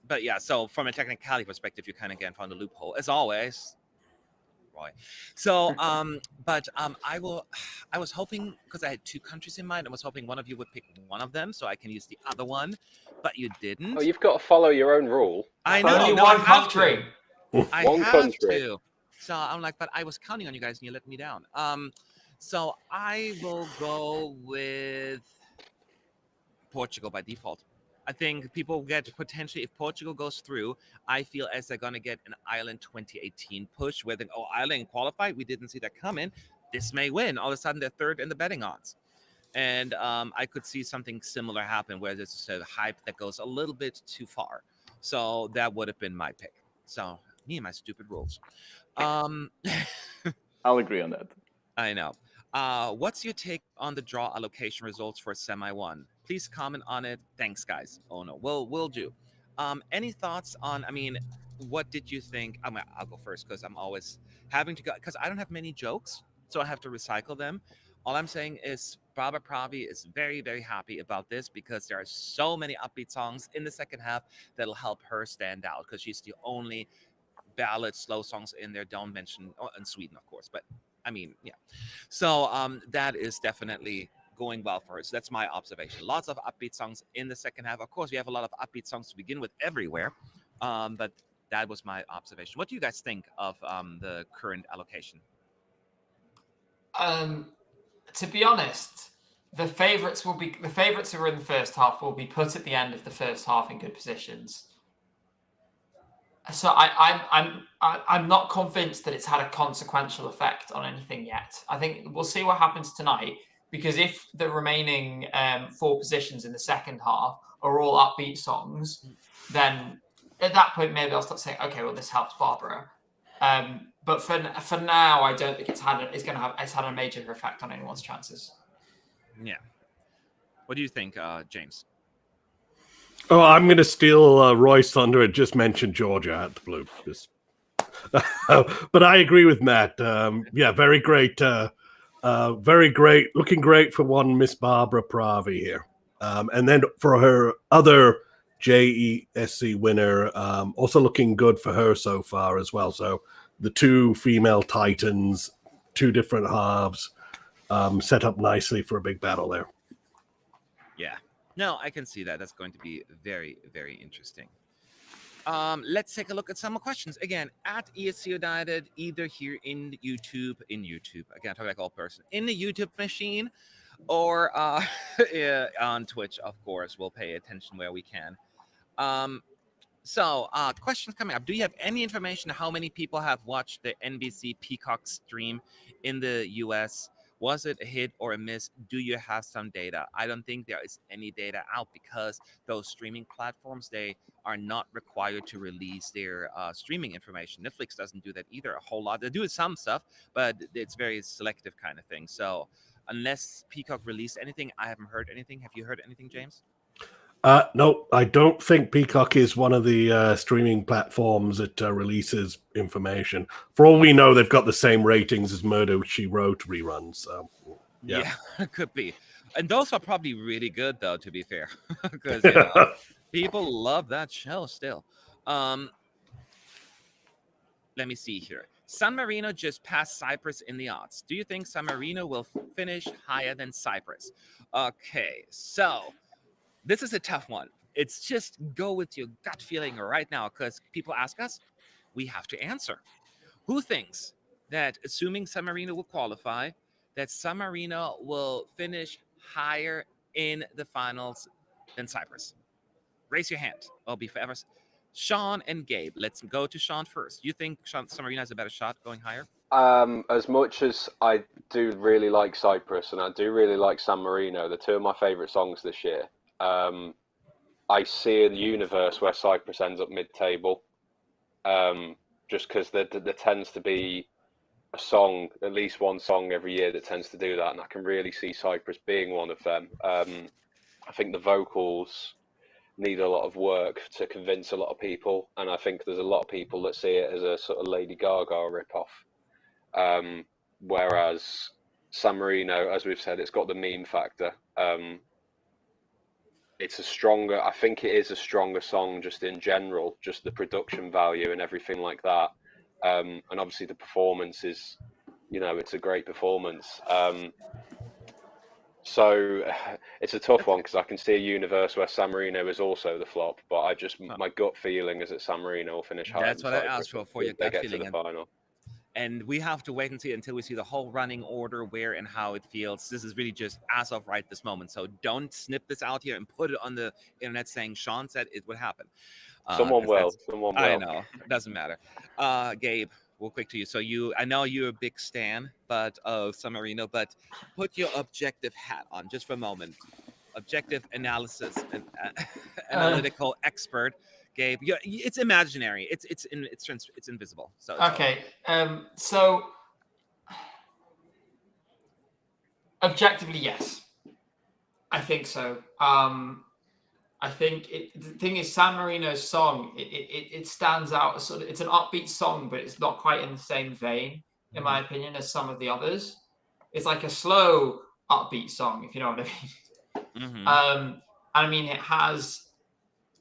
But yeah, so from a technicality perspective, you kind of found a loophole, as always. Roy. So, I was hoping, because I had 2 countries in mind, I was hoping one of you would pick one of them so I can use the other one, but you didn't. Oh, you've got to follow your own rule. I know. Only one country. I have to. So I'm like, but I was counting on you guys and you let me down. So I will go with Portugal by default. I think people get potentially, if Portugal goes through, I feel as they're going to get an Ireland 2018 push where Ireland qualified. We didn't see that coming. This may win. All of a sudden, they're third in the betting odds. And I could see something similar happen where there's just a hype that goes a little bit too far. So that would have been my pick. So me and my stupid rules. I'll agree on that. I know. What's your take on the draw allocation results for Semi 1? Please comment on it. Thanks, guys. Oh no, we'll do. Any thoughts on? I mean, what did you think? I'll go first because I'm always having to go because I don't have many jokes, so I have to recycle them. All I'm saying is Barbara Pravi is very, very happy about this because there are so many upbeat songs in the second half that'll help her stand out because she's the only ballad slow songs in there. Don't mention in Sweden, of course, but I mean, yeah. So that is definitely going well for her. So that's my observation. Lots of upbeat songs in the second half. Of course, we have a lot of upbeat songs to begin with everywhere, but that was my observation. What do you guys think of the current allocation? To be honest, the favourites who are in the first half will be put at the end of the first half in good positions. So I'm not convinced that it's had a consequential effect on anything yet. I think we'll see what happens tonight, because if the remaining 4 positions in the second half are all upbeat songs, then at that point maybe I'll start saying, okay, well, this helps Barbara. But for now, I don't think it's had a major effect on anyone's chances. Yeah. What do you think, James? Oh, I'm going to steal Roy's thunder and just mention Georgia at the blue. But I agree with Matt. Yeah, very great. Very great. Looking great for one Miss Barbara Pravi here. And then for her other JESC winner, also looking good for her so far as well. So the 2 female titans, 2 different halves, set up nicely for a big battle there. Yeah. No, I can see that. That's going to be very, very interesting. Let's take a look at some more questions. Again, at ESC United, either here in YouTube, again, talk like all person, in the YouTube machine, or on Twitch, of course. We'll pay attention where we can. So, questions coming up. Do you have any information how many people have watched the NBC Peacock stream in the US? Was it a hit or a miss? Do you have some data? I don't think there is any data out because those streaming platforms, they are not required to release their streaming information. Netflix doesn't do that either a whole lot. They do some stuff, but it's very selective kind of thing. So unless Peacock released anything, I haven't heard anything. Have you heard anything, James? No, I don't think Peacock is one of the streaming platforms that releases information. For all we know, they've got the same ratings as Murder, She Wrote reruns. So, yeah, could be. And those are probably really good, though, to be fair, because people love that show still. Let me see here. San Marino just passed Cyprus in the odds. Do you think San Marino will finish higher than Cyprus? Okay, so this is a tough one. It's just go with your gut feeling right now, because people ask us, we have to answer. Who thinks that, assuming San Marino will qualify, that San Marino will finish higher in the finals than Cyprus? Raise your hand. I'll be forever. Sean and Gabe. Let's go to Sean first. You think San Marino has a better shot going higher? As much as I do really like Cyprus and I do really like San Marino, they're 2 of my favourite songs this year. I see a universe where Cyprus ends up mid-table, just because there tends to be a song, at least one song every year that tends to do that, and I can really see Cyprus being one of them. I think the vocals need a lot of work to convince a lot of people, and I think there's a lot of people that see it as a sort of Lady Gaga rip-off, whereas San Marino, as we've said, it's got the meme factor. I think it is a stronger song just in general, just the production value and everything like that. And obviously the performance is, it's a great performance. So it's a tough one because I can see a universe where San Marino is also the flop, but my gut feeling is that San Marino will finish higher. That's what I asked for your gut feeling. To the final. And we have to wait and see until we see the whole running order, where and how it feels. This is really just as of right this moment. So don't snip this out here and put it on the internet saying Sean said it would happen. Someone will. I know. It doesn't matter. Gabe, real quick to you. So I know you're a big stan, of San Marino, but put your objective hat on just for a moment. Objective analysis and analytical expert, Gabe. It's imaginary. It's invisible. So it's okay. So objectively, yes, I think so. I think the thing is, San Marino's song, it stands out. Sort of, it's an upbeat song, but it's not quite in the same vein, in my opinion, as some of the others. It's like a slow, upbeat song, if you know what I mean. Mm-hmm. I mean, it has.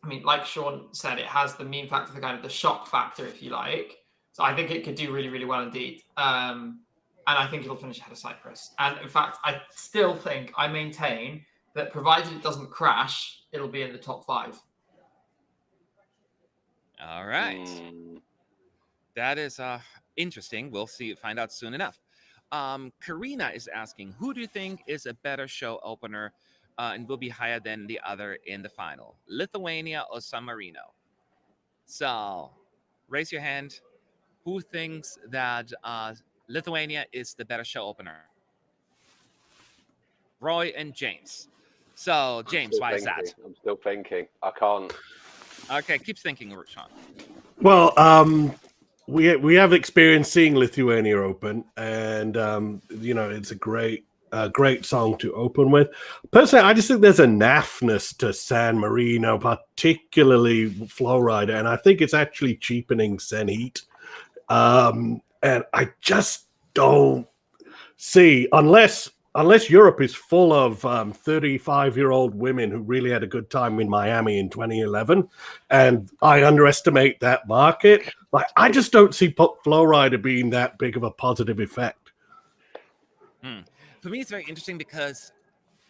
I mean, like Sean said, it has the meme factor, the kind of the shock factor, if you like. So I think it could do really, really well indeed. And I think it'll finish ahead of Cyprus. And in fact, I maintain that provided it doesn't crash, it'll be in the top 5. All right. That is interesting. We'll find out soon enough. Karina is asking, who do you think is a better show opener and will be higher than the other in the final? Lithuania or San Marino? So raise your hand. Who thinks that Lithuania is the better show opener? Roy and James. So, James, why is that? I'm still thinking. I can't. Okay, keep thinking, Sean. Well, we have experience seeing Lithuania open, and it's a great song to open with. Personally, I just think there's a naffness to San Marino, particularly Flowrider, and I think it's actually cheapening Senhit. And I just don't see, unless Europe is full of 35-year-old women who really had a good time in Miami in 2011, and I underestimate that market. Like, I just don't see Flowrider being that big of a positive effect. For me, it's very interesting because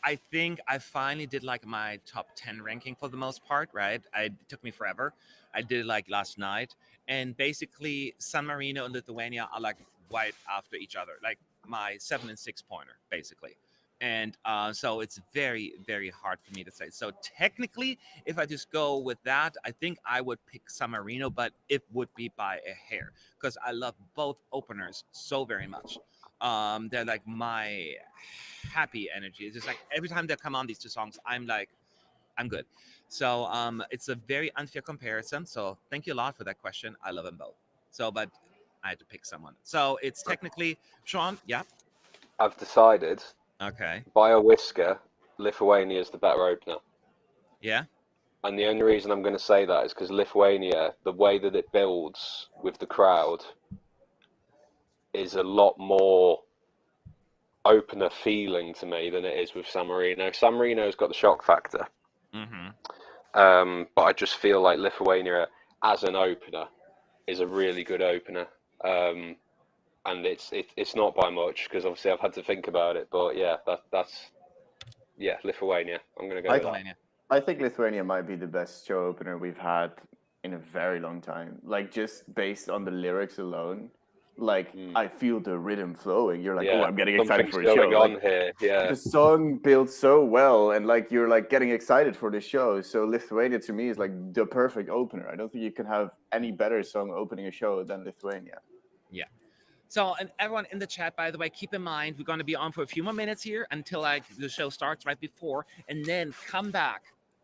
I think I finally did like my top 10 ranking for the most part, right? It took me forever. I did it like last night. And basically, San Marino and Lithuania are like right after each other, like my 7 and 6 pointer, basically. And so it's very, very hard for me to say. So technically, if I just go with that, I think I would pick San Marino, but it would be by a hair because I love both openers so very much. They're like my happy energy. It's just like every time they come on these two songs, I'm like, I'm good. So it's a very unfair comparison. So thank you a lot for that question. I love them both. So, but I had to pick someone. So it's technically Sean. Yeah. I've decided. Okay. By a whisker, Lithuania is the better opener. Yeah. And the only reason I'm going to say that is because Lithuania, the way that it builds with the crowd, is a lot more opener feeling to me than it is with San Marino. San Marino's got the shock factor. But I just feel like Lithuania as an opener is a really good opener. And it's not by much because obviously I've had to think about it. But yeah, that's Lithuania. I'm going to go with Lithuania. I think Lithuania might be the best show opener we've had in a very long time. Like, just based on the lyrics alone. Like, I feel the rhythm flowing. You're like, oh, I'm getting excited for a show. On here. Yeah. The song builds so well, and like you're like getting excited for the show. So Lithuania to me is like the perfect opener. I don't think you can have any better song opening a show than Lithuania. Yeah. So, and everyone in the chat, by the way, keep in mind we're going to be on for a few more minutes here until the show starts right before, and then come back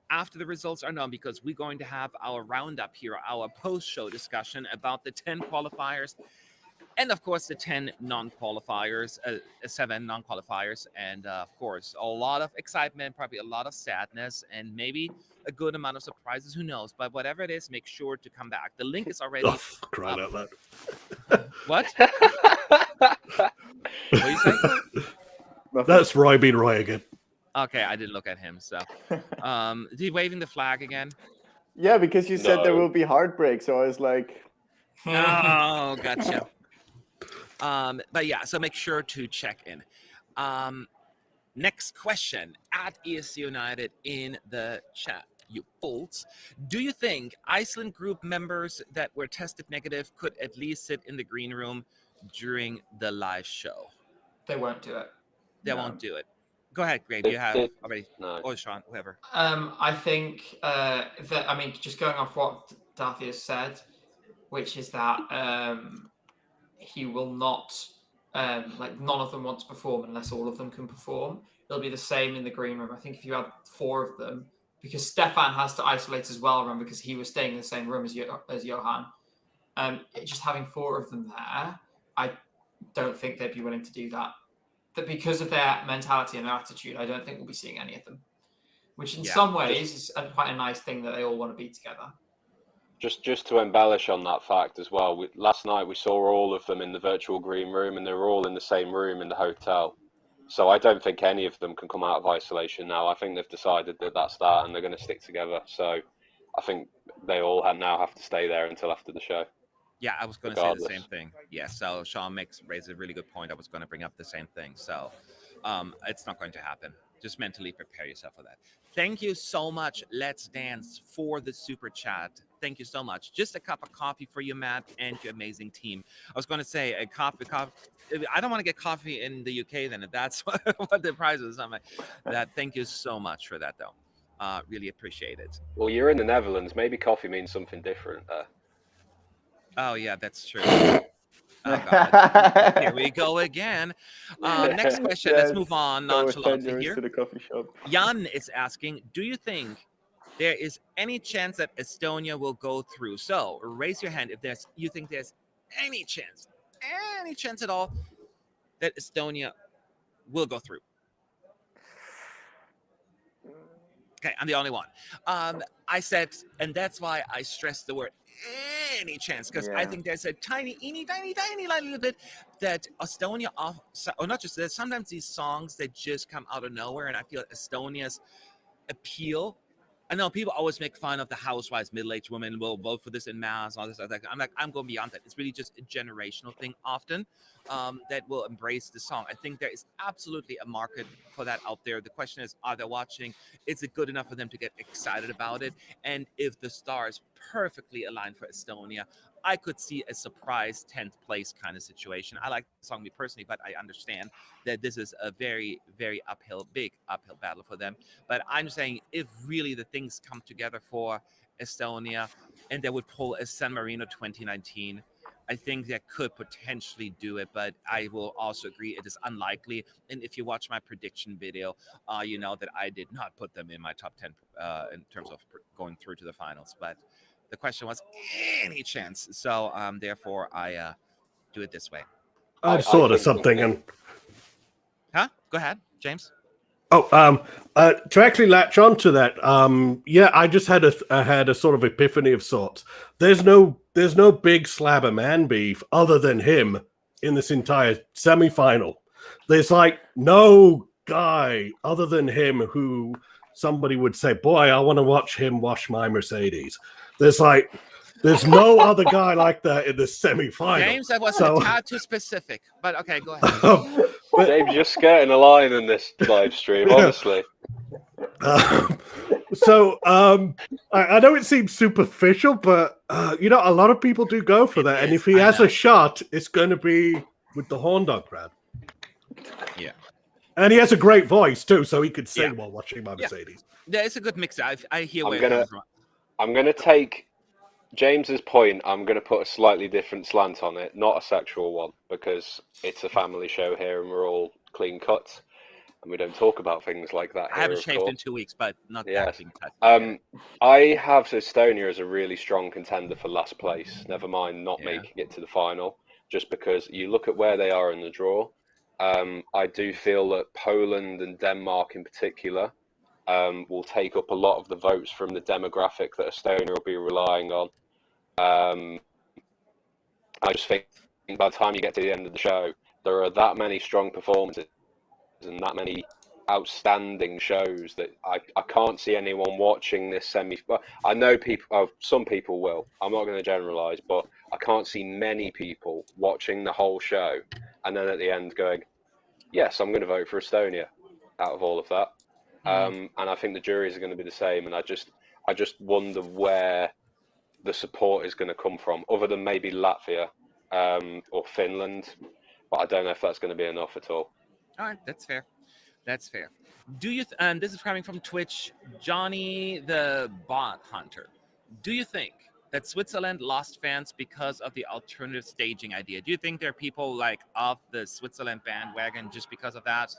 after the results are known because we're going to have our roundup here, our post-show discussion about the 10 qualifiers. And of course, the 10 non-qualifiers, 7 non-qualifiers, and of course, a lot of excitement, probably a lot of sadness, and maybe a good amount of surprises. Who knows? But whatever it is, make sure to come back. The link is already. Crying out loud. What? What are you saying? That's Roy being Roy again. Okay, I didn't look at him. So, is he waving the flag again? Yeah, because you said there will be heartbreak, so I was like, oh, gotcha. But yeah, so make sure to check in. Next question at ESC United in the chat, you fools. Do you think Iceland group members that were tested negative could at least sit in the green room during the live show? They won't do it. They won't do it. Go ahead, Greg. You have already. No. Or Sean, whoever. I think that, I mean, just going off what Daði has said, which is that he will not, like none of them want to perform unless all of them can perform. It'll be the same in the green room. I think if you had 4 of them, because Stefan has to isolate as well, remember, because he was staying in the same room as Johan. Just having 4 of them there, I don't think they'd be willing to do that. That because of their mentality and their attitude, I don't think we'll be seeing any of them. Which in some ways is quite a nice thing that they all want to be together. Just to embellish on that fact as well, last night we saw all of them in the virtual green room, and they were all in the same room in the hotel. So I don't think any of them can come out of isolation now. I think they've decided that that's that, and they're going to stick together. So I think they all now have to stay there until after the show. Yeah, I was going to say the same thing. Yeah, so Sean raised a really good point. I was going to bring up the same thing. So it's not going to happen. Just mentally prepare yourself for that. Thank you so much, Let's Dance, for the super chat. Thank you so much. Just a cup of coffee for you, Matt, and your amazing team. I was going to say a coffee. I don't want to get coffee in the UK then, if that's what the price is. Thank you so much for that, though. Really appreciate it. Well, you're in the Netherlands. Maybe coffee means something different there. Oh, yeah, that's true. Oh, God. Here we go again. Next question. Let's move on nonchalantly here. To the coffee shop. Jan is asking, do you think there is any chance that Estonia will go through? So raise your hand if you think there's any chance at all that Estonia will go through. Okay, I'm the only one. I said, and that's why I stressed the word any chance, because I think there's a tiny little bit that Estonia, or not just that, sometimes these songs that just come out of nowhere, and I feel Estonia's appeal. I know people always make fun of the housewives, middle-aged women will vote for this in mass, all this stuff. I'm like, I'm going beyond that. It's really just a generational thing often that will embrace the song. I think there is absolutely a market for that out there. The question is, are they watching? Is it good enough for them to get excited about it? And if the stars perfectly aligned for Estonia, I could see a surprise 10th place kind of situation. I like the song me personally, but I understand that this is a very, very big uphill battle for them. But I'm saying if really the things come together for Estonia and they would pull a San Marino 2019, I think they could potentially do it, but I will also agree it is unlikely. And if you watch my prediction video, you know that I did not put them in my top 10 in terms of going through to the finals. But the question was any chance. So therefore, I do it this way. I thought of something. And Huh? Go ahead, James. to actually latch on to that, I just had a sort of epiphany of sorts. There's no big slab of man beef other than him in this entire semi-final. There's like no guy other than him who somebody would say, boy, I want to watch him wash my Mercedes. There's no other guy like that in the semi-final. James, that was a tad too specific, but okay, go ahead. James, you're skirting a line in this live stream, honestly. I know it seems superficial, but a lot of people do go for that. And if he has a shot, it's going to be with the horn dog crowd. Yeah. And he has a great voice too, so he could sing while watching my Mercedes. Yeah, it's a good mix. I hear I'm gonna take James's point. I'm gonna put a slightly different slant on it, not a sexual one, because it's a family show here and we're all clean cut, and we don't talk about things like that. I haven't shaved in 2 weeks, but not that clean cut. I have Estonia as a really strong contender for last place. Never mind not making it to the final, just because you look at where they are in the draw. I do feel that Poland and Denmark in particular will take up a lot of the votes from the demographic that Estonia will be relying on. I just think by the time you get to the end of the show, there are that many strong performances and that many outstanding shows that I can't see anyone watching this semi. Well, I know some people will. I'm not going to generalize, but I can't see many people watching the whole show and then at the end going, yes, I'm going to vote for Estonia out of all of that. And I think the juries are going to be the same. And I just wonder where the support is going to come from, other than maybe Latvia or Finland. But I don't know if that's going to be enough at all. All right, that's fair. That's fair. Do you? And this is coming from Twitch, Johnny the Bot Hunter. Do you think that Switzerland lost fans because of the alternative staging idea. Do you think there are people like off the Switzerland bandwagon just because of that?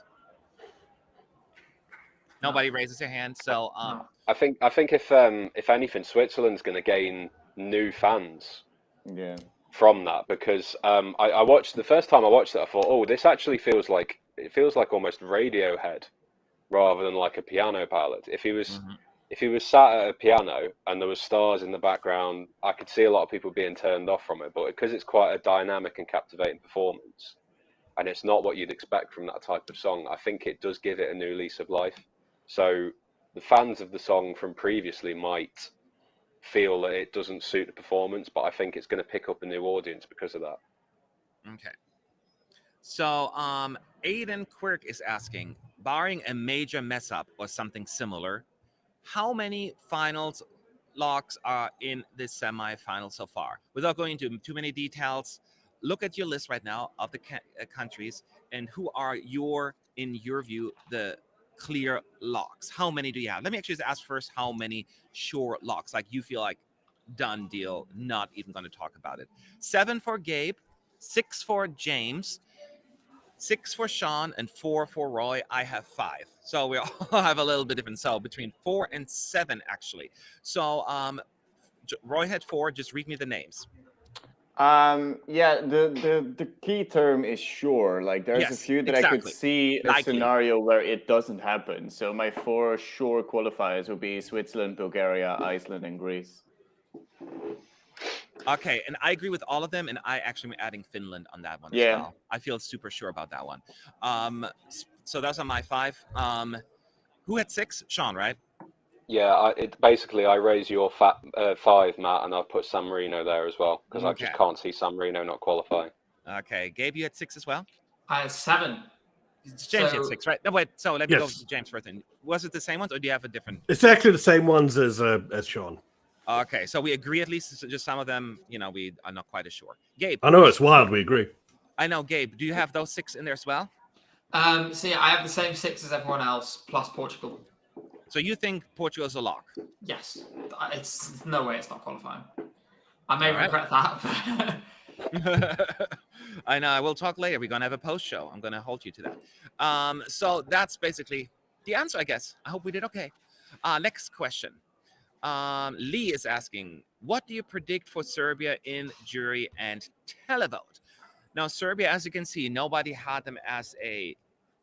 Nobody raises their hand. So No. I think if anything, Switzerland's going to gain new fans Yeah. from that, because I watched the first time I watched it, I thought, oh, this actually feels like almost Radiohead rather than like a piano ballad. If he was sat at a piano and there was stars in the background, I could see a lot of people being turned off from it. But because it's quite a dynamic and captivating performance, and it's not what you'd expect from that type of song, I think it does give it a new lease of life. So the fans of the song from previously might feel that it doesn't suit the performance, but I think it's going to pick up a new audience because of that. Okay. So Aiden Quirk is asking, barring a major mess up or something similar, how many finals locks are in this semi-final so far? Without going into too many details, look at your list right now of the countries and who are in your view, the clear locks. How many do you have? Let me actually just ask first how many sure locks, like you feel like done deal, not even going to talk about it. 7 for Gabe, 6 for James, 6 for Sean, and 4 for Roy. I have 5. So we all have a little bit different. So between 4 and 7, actually. So Roy had 4. Just read me the names. Yeah, the key term is sure. Like there's a few that I could see a scenario where it doesn't happen. So my 4 sure qualifiers would be Switzerland, Bulgaria, Iceland, and Greece. Okay, and I agree with all of them, and I actually am adding Finland on that one as well. I feel super sure about that one. So those are my 5. Who had 6? Sean, right? Yeah, I raise your 5, Matt, and I've put San Marino there as well, because I just can't see San Marino not qualifying. Okay, Gabe, you had 6 as well? I had 7. James had 6, right? No, wait, so let me go to James first. Was it the same ones, or do you have a different? It's actually the same ones as Sean. Okay, so we agree at least. Just some of them, we are not quite as sure. Gabe. I know, it's wild. We agree. I know, Gabe. Do you have those 6 in there as well? So yeah, I have the same 6 as everyone else, plus Portugal. So you think Portugal's a lock? Yes. It's no way it's not qualifying. I may regret that. I know. We'll talk later. We're going to have a post show. I'm going to hold you to that. So that's basically the answer, I guess. I hope we did okay. Next question. Lee is asking, what do you predict for Serbia in jury and televote? Now, Serbia, as you can see, nobody had them as a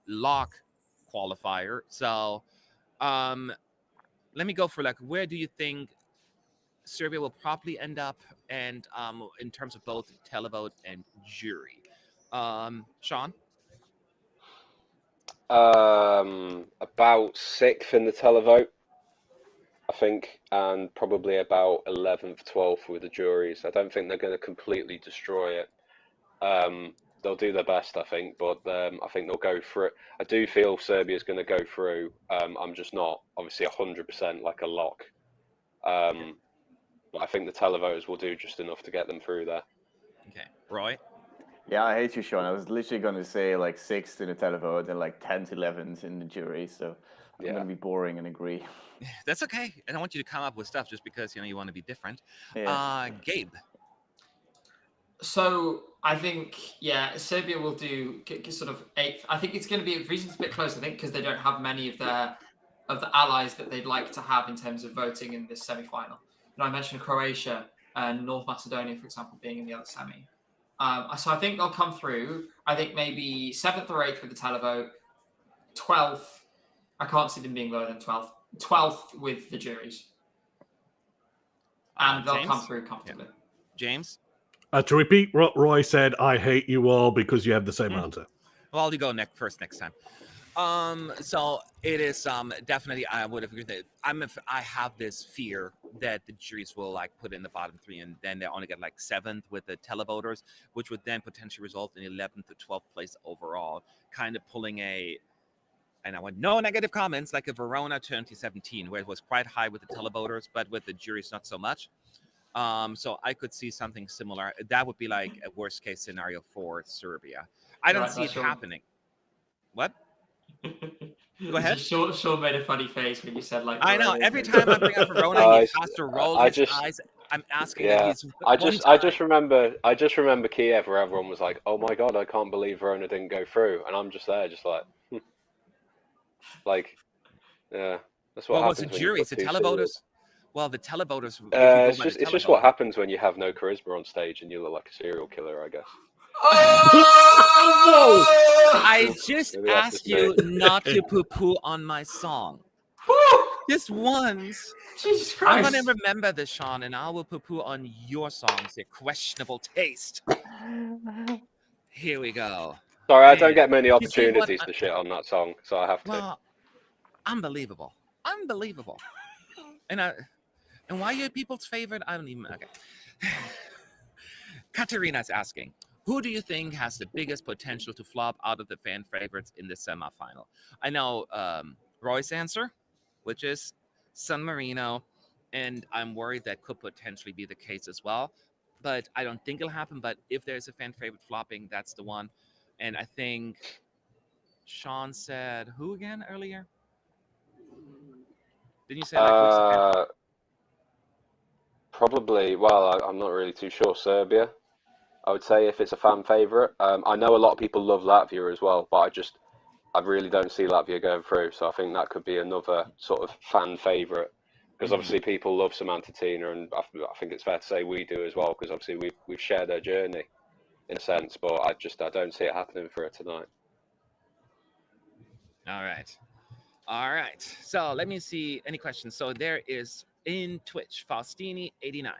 lock qualifier. So let me go for where do you think Serbia will probably end up, and in terms of both televote and jury? Sean? About 6th in the televote, I think, and probably about 11th, 12th with the juries. I don't think they're going to completely destroy it. They'll do their best, I think, but I think they'll go through it. I do feel Serbia's going to go through. I'm just not, obviously, 100% like a lock. But I think the televoters will do just enough to get them through there. Okay. Roy? Yeah, I hate you, Sean. I was literally going to say 6th in the televote and 10th, 11th in the jury. So I'm going to be boring and agree. That's okay. I don't want you to come up with stuff just because you want to be different. Gabe? So I think, Serbia will do sort of 8th. I think it's going to be a bit close, I think, because they don't have many of the allies that they'd like to have in terms of voting in this semi-final. I mentioned Croatia and North Macedonia, for example, being in the other semi. So I think they'll come through. I think maybe 7th or 8th with the televote. 12th, I can't see them being lower than 12th. 12th with the juries. And they'll come through comfortably. Yeah. James? To repeat what Roy said, I hate you all because you have the same answer. Well, you go first next time. So it is definitely, I would agree with it. I have this fear that the juries will put in the bottom 3, and then they only get 7th with the televoters, which would then potentially result in 11th to 12th place overall, kind of pulling and I want no negative comments, like a Verona 2017, where it was quite high with the televoters, but with the juries not so much. So I could see something similar. That would be a worst case scenario for Serbia. I don't see it happening. What? Go ahead. Sean made a funny face when you said I know. Every time I bring up Verona, he has to roll his eyes I'm asking. Yeah, At least I one just remember Kiev, where everyone was like, "Oh my god, I can't believe Verona didn't go through," and I'm just there, just like, like, yeah, that's what What was the happens when you juries, put the two televoters? series. Well, the televoters. If you go It's by just the it's just what televoter. happens when you have no charisma on stage and you look like a serial killer, I guess. Oh! I just Maybe that's asked just you me. not to poo-poo on my song. Woo! Just once. Jesus I'm Christ. gonna remember this, Sean, and I will poo-poo on your songs, your questionable taste. Here we go. Sorry, I don't Man, get many you see what opportunities to shit on that song, so I have to. Well, unbelievable. And why you're people's favorite? I don't even. Okay. Katerina's asking, who do you think has the biggest potential to flop out of the fan favorites in the semifinal? I know Roy's answer, which is San Marino, and I'm worried that could potentially be the case as well. But I don't think it'll happen. But if there's a fan favorite flopping, that's the one. And I think Sean said who again earlier? Didn't you say like Probably. Well, I'm not really too sure. Serbia, I would say, if it's a fan favorite. I know a lot of people love Latvia as well, but I really don't see Latvia going through. So I think that could be another sort of fan favorite, because obviously people love Samantha Tina, and I think it's fair to say we do as well, because obviously we've shared their journey in a sense. But I don't see it happening for her tonight. All right. So let me see any questions. So there is in Twitch, Faustini89.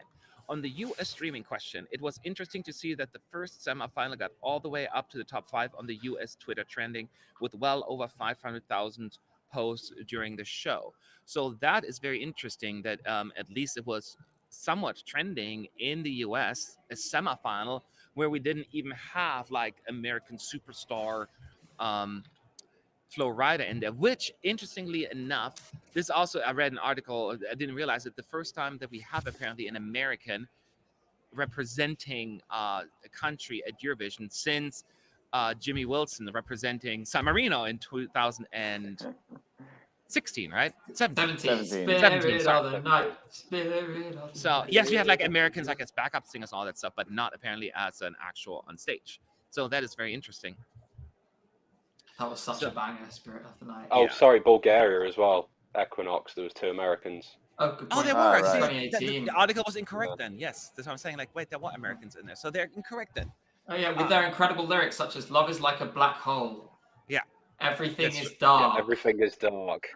On the US streaming question, it was interesting to see that the first semifinal got all the way up to the top 5 on the US Twitter trending with well over 500,000 posts during the show. So that is very interesting that at least it was somewhat trending in the US, a semifinal where we didn't even have like American superstar Flo Rida in there, which interestingly enough, this also, I read an article, I didn't realize it, the first time that we have apparently an American representing a country at Eurovision since Jimmy Wilson representing San Marino in 2016, right? 17. 17. Of the night. Spirit of the So night. yes, we had like Americans like as backup singers and all that stuff, but not apparently as an actual on stage. So that is very interesting. That was such a banger, Spirit of the Night. Oh, sorry, Bulgaria as well. Equinox, there was 2 Americans. Oh, good Oh, point. there were. right. See, 2018. the article was incorrect then. Yes, that's what I'm saying. Like, wait, there were Americans in there, so they're incorrect then. Oh yeah, with their incredible lyrics such as "Love is like a black hole." Yeah. Everything That's is dark. Yeah, everything is dark.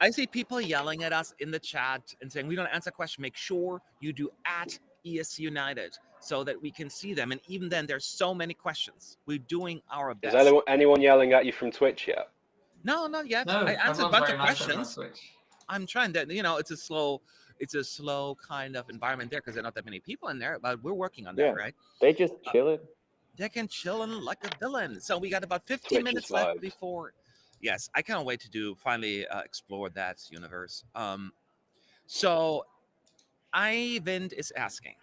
I see people yelling at us in the chat and saying, we don't answer question. Make sure you do at ES United so that we can see them. And even then, there's so many questions. We're doing our best. Is anyone yelling at you from Twitch yet? No, not yet. No, I answered a everyone's bunch very of nice over on questions. Twitch. I'm trying to, it's a slow kind of environment there because there are not that many people in there, but we're working on that, Yeah. right? They just chilling. They can chill like a villain. So we got about 15 Twitch minutes is left live. before. Yes, I can't wait to finally explore that universe. So Ivan is asking,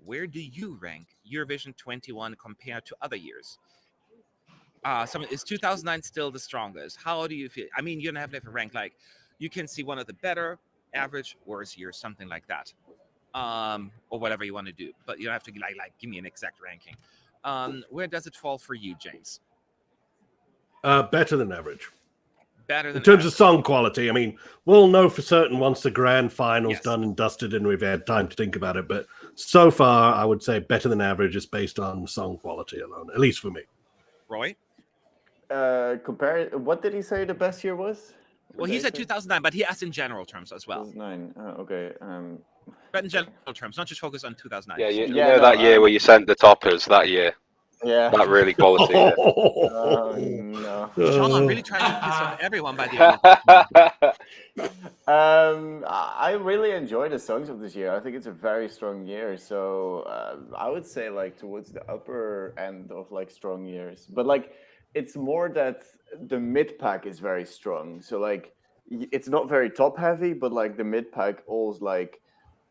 where do you rank Eurovision 21 compared to other years? Is 2009 still the strongest? How do you feel? I mean, you don't have to have a rank. Like, you can see one of the better, average, worse years, something like that, or whatever you want to do. But you don't have to like give me an exact ranking. Where does it fall for you, James? Better than average. Better than in terms average. of song quality. I mean, we'll know for certain once the grand final's Yes. done and dusted and we've had time to think about it. But so far, I would say better than average is based on song quality alone, at least for me. Roy? What did he say the best year was? Well, he said 2009, but he asked in general terms as well. 2009. Okay. But in general terms, not just focus on 2009. Yeah, you Yeah, know no, that year where you sent the toppers that year. Yeah. That really quality. year. Oh no. Sean, I'm really trying to piss off everyone by the end of this month. I really enjoy the songs of this year. I think it's a very strong year. So I would say like towards the upper end of like strong years. But like it's more that the mid pack is very strong. So like it's not very top heavy, but like the mid pack all's like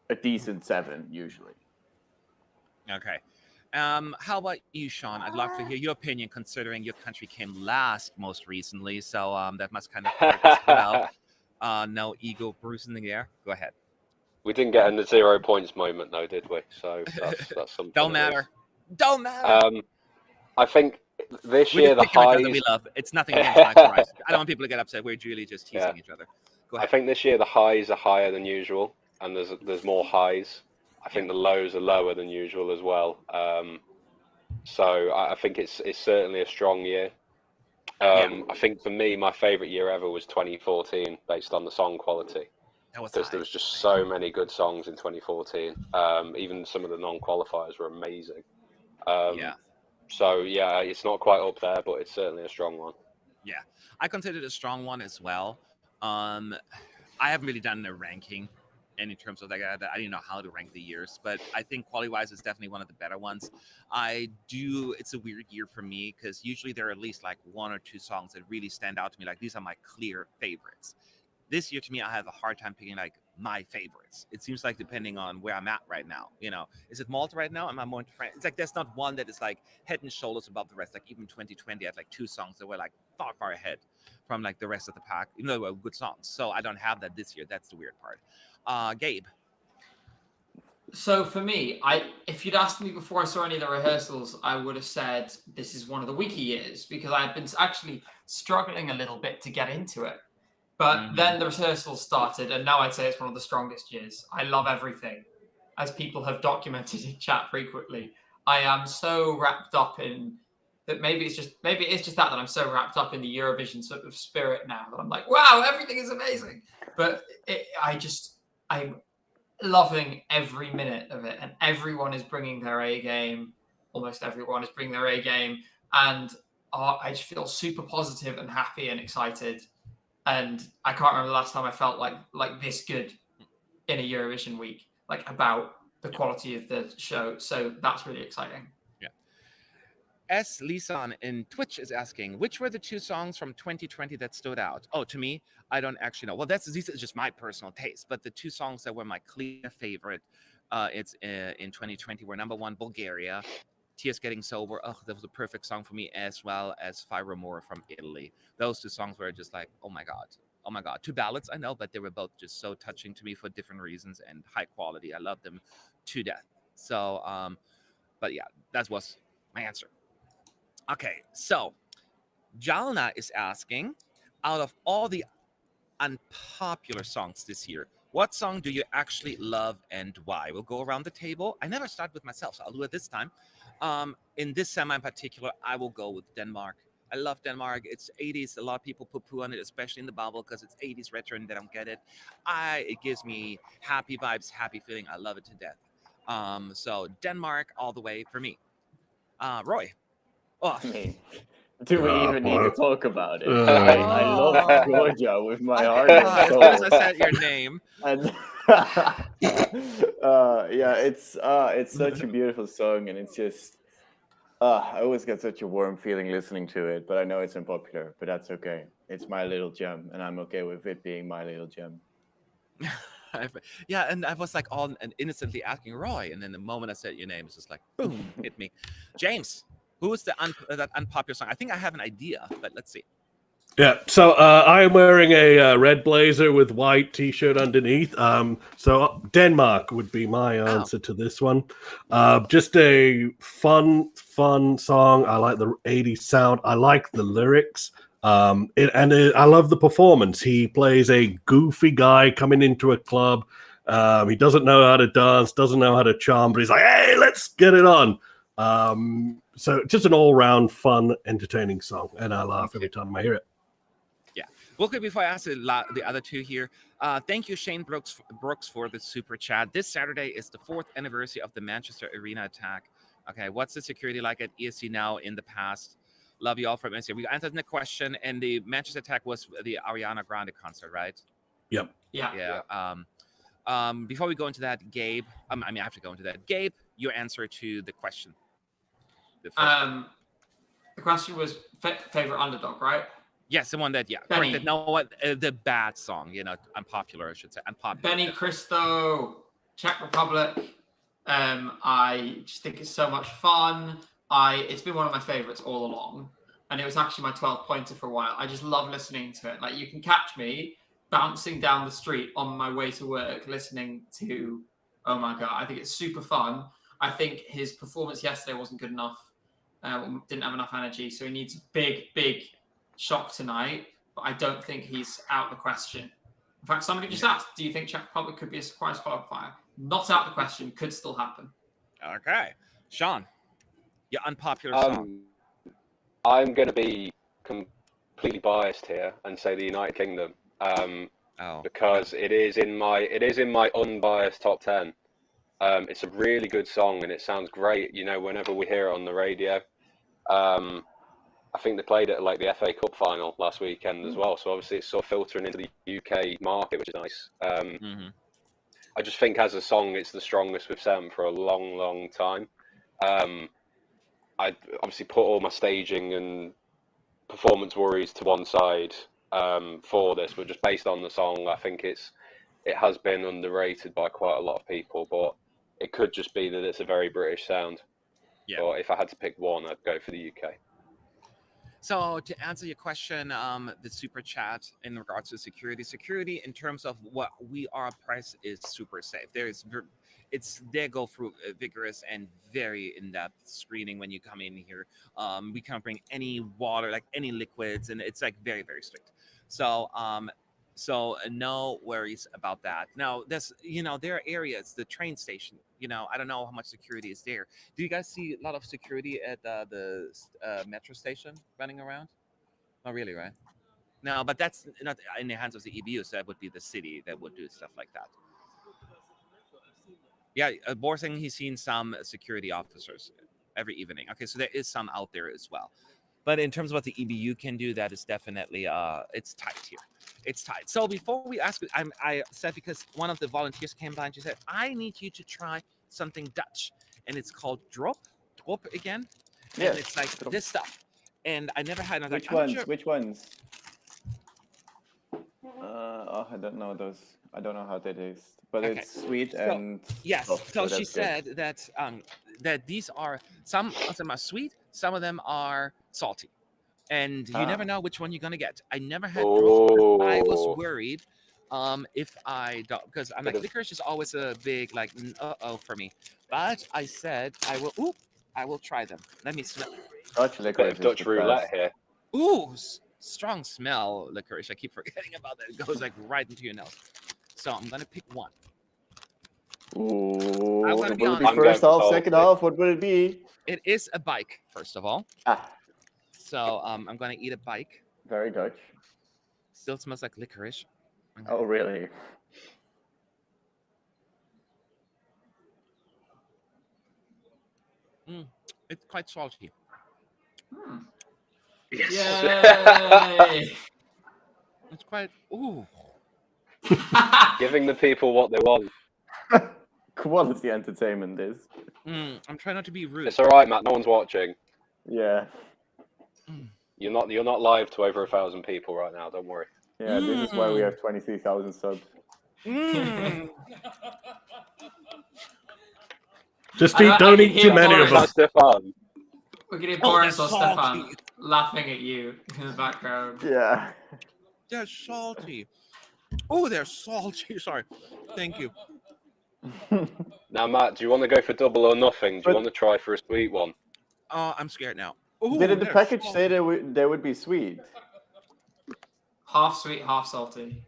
a decent 7 usually. Okay. How about you, Sean? I'd love to hear your opinion, considering your country came last most recently. So that must kind of hurt as well. No ego bruising in the air. Go ahead. We didn't get in the 0 points moment though, did we? So that's something. Don't matter. Don't matter. I think this We're year just the picking each other. highs. We love. It's nothing against my price. I don't want people to get upset. We're really just teasing each other. Go I ahead. think this year the highs are higher than usual, and there's more highs. I think the lows are lower than usual as well. So I think it's certainly a strong year. I think for me, my favourite year ever was 2014, based on the song quality. Because there was just so many good songs in 2014. Even some of the non-qualifiers were amazing. So yeah, it's not quite up there, but it's certainly a strong one. Yeah, I consider it a strong one as well. I haven't really done a ranking in terms of like I didn't know how to rank the years, but I think quality-wise is definitely one of the better ones. It's a weird year for me because usually there are at least like 1 or 2 songs that really stand out to me. Like these are my clear favorites. This year, to me, I have a hard time picking like my favorites. It seems like depending on where I'm at right now, is it Malta right now? Am I more into France? It's like there's not one that is like head and shoulders above the rest. Like even 2020 had like 2 songs that were like far ahead from like the rest of the pack, even though they were good songs. So I don't have that this year. That's the weird part. Gabe. So for me, if you'd asked me before I saw any of the rehearsals, I would have said this is one of the weaker years because I've been actually struggling a little bit to get into it. But then the rehearsals started, and now I'd say it's one of the strongest years. I love everything, as people have documented in chat frequently. I am so wrapped up in that. Maybe it's just that I'm so wrapped up in the Eurovision sort of spirit now that I'm like, wow, everything is amazing. But I'm loving every minute of it, and everyone is bringing their A game. Almost everyone is bringing their A game, and I just feel super positive and happy and excited. And I can't remember the last time I felt like this good in a Eurovision week, like about the quality of the show. So that's really exciting. Yeah. S. Lisan in Twitch is asking, which were the 2 songs from 2020 that stood out? Oh, to me, I don't actually know. Well, these is just my personal taste, but the 2 songs that were my clear favorite in 2020 were number 1, Bulgaria, Tears Getting Sober. Oh, that was a perfect song for me, as well as Fyr Flamme from Italy. Those 2 songs were just like, oh my god. 2 ballads, I know, but they were both just so touching to me for different reasons and high quality. I love them to death. So, but yeah, that was my answer. Okay, so Jalna is asking, out of all the unpopular songs this year, what song do you actually love and why? We'll go around the table. I never start with myself, so I'll do it this time. In this semi in particular, I will go with Denmark. I love Denmark. It's 80s. A lot of people poo-poo on it, especially in the bubble, because it's 80s retro and they don't get it. It gives me happy vibes, happy feeling. I love it to death. So Denmark all the way for me. Roy. Oh. I mean, do we even need to talk about it? I love Georgia with my heart and soul. As I said your name. And it's such a beautiful song, and it's just I always get such a warm feeling listening to it. But I know it's unpopular, but that's okay. It's my little gem, and I'm okay with it being my little gem. Yeah, and I was like all and innocently asking Roy, and then the moment I said your name, it's just like boom, hit me. James, who is that unpopular song? I think I have an idea, but let's see. Yeah, so I am wearing a red blazer with white t-shirt underneath. So Denmark would be my answer to this one. Just a fun song. I like the 80s sound. I like the lyrics. I love the performance. He plays a goofy guy coming into a club. He doesn't know how to dance, doesn't know how to charm, but he's like, hey, let's get it on. So just an all-round fun, entertaining song, and I laugh every time I hear it. Real quick before I ask the other 2 here, thank you, Shane Brooks, for the super chat. This Saturday is the 4th anniversary of the Manchester Arena attack. Okay, what's the security like at ESC now in the past? Love you all from ESC. We answered the question, and the Manchester attack was the Ariana Grande concert, right? Yep. Yeah. Before we go into that, Gabe, I have to go into that. Gabe, your answer to the question. The question was favorite underdog, right? Yes, the one that, Benny. correct. No, what the bad song, unpopular, I should say. Unpopular. Benny Cristo, Czech Republic. I just think it's so much fun. It's been one of my favorites all along, and it was actually my 12th pointer for a while. I just love listening to it. Like, you can catch me bouncing down the street on my way to work, listening to Omaga. I think it's super fun. I think his performance yesterday wasn't good enough. Didn't have enough energy, so he needs a big shock tonight. But I don't think he's out the question. In fact, somebody just asked, do you think Czech Republic could be a surprise qualifier? Not out the question, could still happen. Okay. Sean, your unpopular song. I'm going to be completely biased here and say the United Kingdom. Because it is in my unbiased top 10. It's a really good song and it sounds great, whenever we hear it on the radio. I think they played it at like the FA Cup final last weekend as well, so obviously it's sort of filtering into the UK market, which is nice. I just think as a song it's the strongest we've sent for a long time. I obviously put all my staging and performance worries to one side for this, but just based on the song, I think it has been underrated by quite a lot of people, but it could just be that it's a very British sound. Yeah. But if I had to pick one, I'd go for the UK. So to answer your question, the super chat in regards to security in terms of what we are priced is super safe. They go through a vigorous and very in-depth screening when you come in here. We can't bring any water, like any liquids, and it's like very, very strict. So no worries about that. Now, there are areas, the train station, I don't know how much security is there. Do you guys see a lot of security at the metro station running around? Not really, right? No, but that's not in the hands of the EBU, so that would be the city that would do stuff like that. Yeah, Borsing, he's seen some security officers every evening. Okay, so there is some out there as well. But in terms of what the EBU can do, that is definitely, it's tight here. It's tight. So before we ask, I said, because one of the volunteers came by and she said, I need you to try something Dutch. And it's called drop again. Yeah. And it's like this stuff. And I never had another. Which ones? I don't know those. I don't know how that is. But okay. It's sweet and yes. So she said that that these are, some of them are sweet, some of them are salty, and you never know which one you're gonna get. I never had drops. I was worried if I don't, because I'm like, licorice is always a big like for me. But I said I will try them. Let me smell. Dutch roulette here. Ooh, strong smell licorice. I keep forgetting about that. It goes like right into your nose. So I'm gonna pick one. Ooh, will it be first half, second half? What will it be? It is a bike, first of all. So I'm gonna eat a bike. Very Dutch. Still smells like licorice. Oh really? It's quite salty. Yes. Yay! It's quite giving the people what they want. Quality entertainment is. I'm trying not to be rude. It's all right, Matt. No one's watching. Yeah. You're not live to over 1,000 people right now. Don't worry. Yeah, this is why we have 23,000 subs. Don't eat too many of us. Stefan. We're getting Boris or Stefan laughing at you in the background. Yeah. They're salty. Oh, they're salty. Sorry. Thank you. Now, Matt, do you want to go for double or nothing? Do you want to try for a sweet one? I'm scared now. Ooh, did the package say they would be sweet? Half sweet, half salty.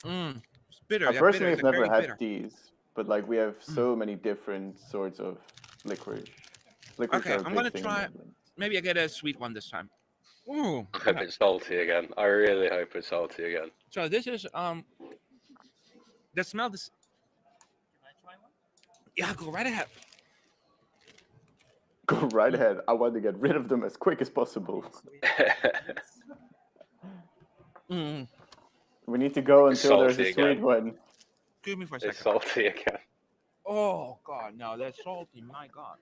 It's bitter. I personally have never had these, but like we have so many different sorts of licorice. Okay, I'm gonna try. Maybe I get a sweet one this time. Ooh. I hope it's salty again. I really hope it's salty again. So this is the smell. This. Can I try one? Yeah, go right ahead. Go right ahead. I want to get rid of them as quick as possible. We need to go until there's a sweet one. Excuse me for a second. It's salty again. Oh God, no, that's salty. My God.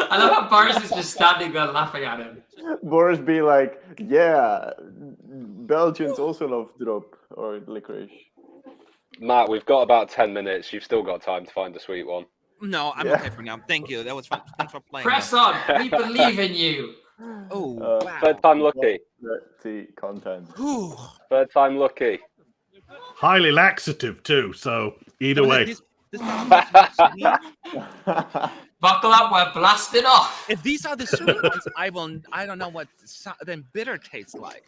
I love how Boris is just standing there laughing at him. Boris be like, yeah, Belgians also love drop or licorice. Matt, we've got about 10 minutes. You've still got time to find a sweet one. No, I'm okay for now. Thank you. That was fun. Thanks for playing. Press on. We believe in you. Oh, wow. Third time lucky. Dirty content. Whew. Third time lucky. Highly laxative too. So either way. This probably Buckle up, we're blasting off. if these are the sweet ones, I don't know what then bitter tastes like.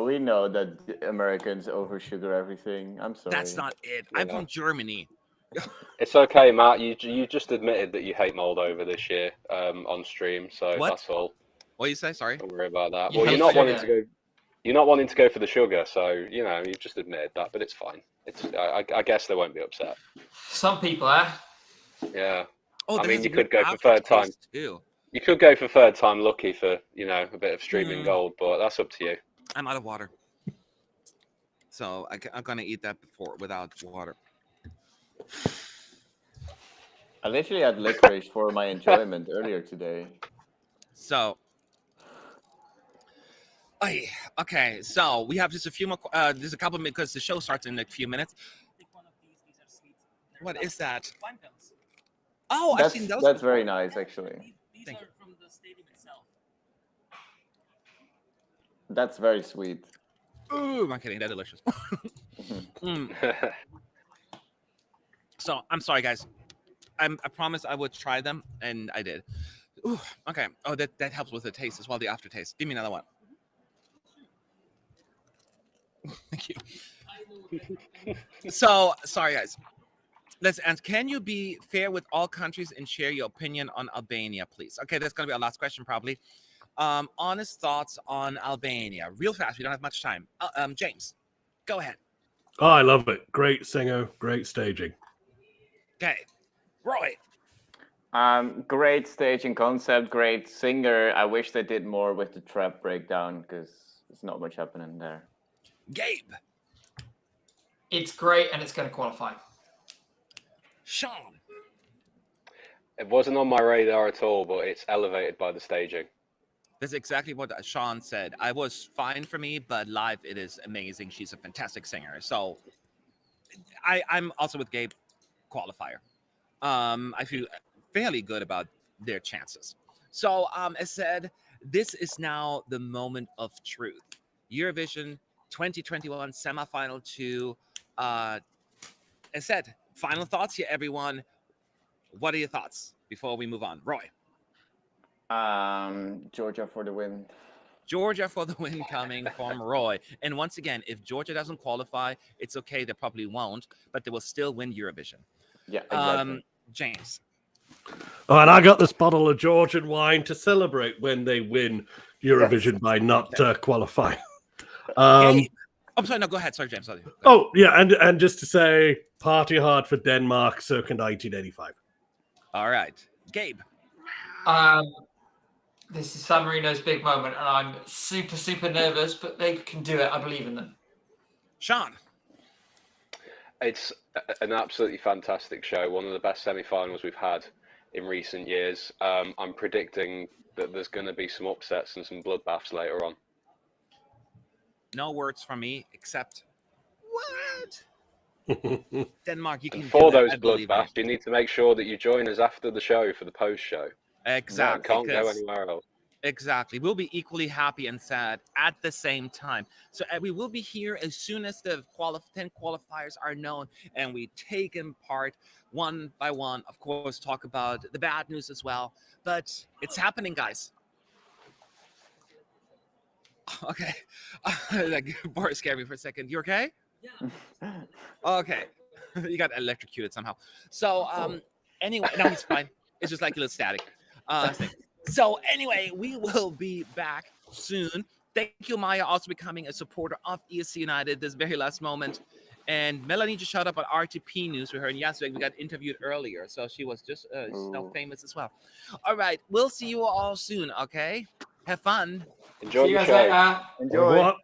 We know that the Americans oversugar everything. I'm sorry. That's not it. I'm from Germany. It's okay, Matt. You just admitted that you hate Moldova this year on stream, so What? that's all. What do you say? Sorry. Don't worry about that. You Well, hate you're not wanting sugar. to go. You're not wanting to go for the sugar, so you've just admitted that, but it's fine. I guess they won't be upset. Some people, Yeah. Oh, I there mean, is you a could good go for third time. aftertaste, too. You could go for third time lucky for a bit of streaming gold, but that's up to you. I'm out of water, so I'm gonna eat that without water. I literally had licorice for my enjoyment earlier today. So, okay. So we have just a few more. Just a couple minutes because the show starts in a few minutes. What is that? Oh, I've seen those. That's before. very nice, actually. These Thank are from the stadium itself. That's very sweet. Ooh, I'm kidding. They're delicious. So I'm sorry, guys. I promised I would try them, and I did. Ooh, okay. Oh, that helps with the taste as well, the aftertaste. Give me another one. Thank you. So sorry, guys. Let's answer. Can you be fair with all countries and share your opinion on Albania, please? Okay, that's gonna be our last question, probably. Honest thoughts on Albania, real fast. We don't have much time. James, go ahead. Oh, I love it. Great singer, great staging. Okay, Roy. Great staging concept, great singer. I wish they did more with the trap breakdown because there's not much happening there. Gabe. it's great and it's going to qualify. Sean. It wasn't on my radar at all, but it's elevated by the staging. That's exactly what Sean said. I was fine for me, but live it is amazing. She's a fantastic singer. So I'm also with Gabe, qualifier. I feel fairly good about their chances. So as said, this is now the moment of truth. Eurovision 2021 semifinal 2. As said, final thoughts here, everyone. What are your thoughts before we move on? Roy. Georgia for the win. Georgia for the win coming from Roy. And once again, if Georgia doesn't qualify, it's okay. They probably won't, but they will still win Eurovision. Yeah, exactly. James. Oh, and I got this bottle of Georgian wine to celebrate when they win Eurovision by not qualifying. I'm sorry, no, go ahead. Sorry, James. Sorry. Oh, yeah, and just to say, party hard for Denmark circa 1985. All right. Gabe. This is San Marino's big moment, and I'm super, super nervous, but they can do it. I believe in them. Sean. It's an absolutely fantastic show. One of the best semi-finals we've had in recent years. I'm predicting that there's going to be some upsets and some bloodbaths later on. No words from me except what? Denmark, you can And for do that, those I believe in bloodbaths, you need to make sure that you join us after the show for the post-show. Exactly. Can't go anywhere else. Exactly. We'll be equally happy and sad at the same time. So we will be here as soon as the 10 qualifiers are known, and we take them part one by one. Of course, talk about the bad news as well. But it's happening, guys. Okay. Like, Boris scared me for a second. You okay? Yeah. Okay. You got electrocuted somehow. So anyway, no, it's fine. It's just like a little static. So anyway, we will be back soon. Thank you, Maya, also becoming a supporter of ESC United this very last moment. And Melanie just showed up on RTP News with her, and yesterday we got interviewed earlier, so she was just famous as well. All right, we'll see you all soon. Okay, have fun. Enjoy See you the guys show. later. Enjoy. What?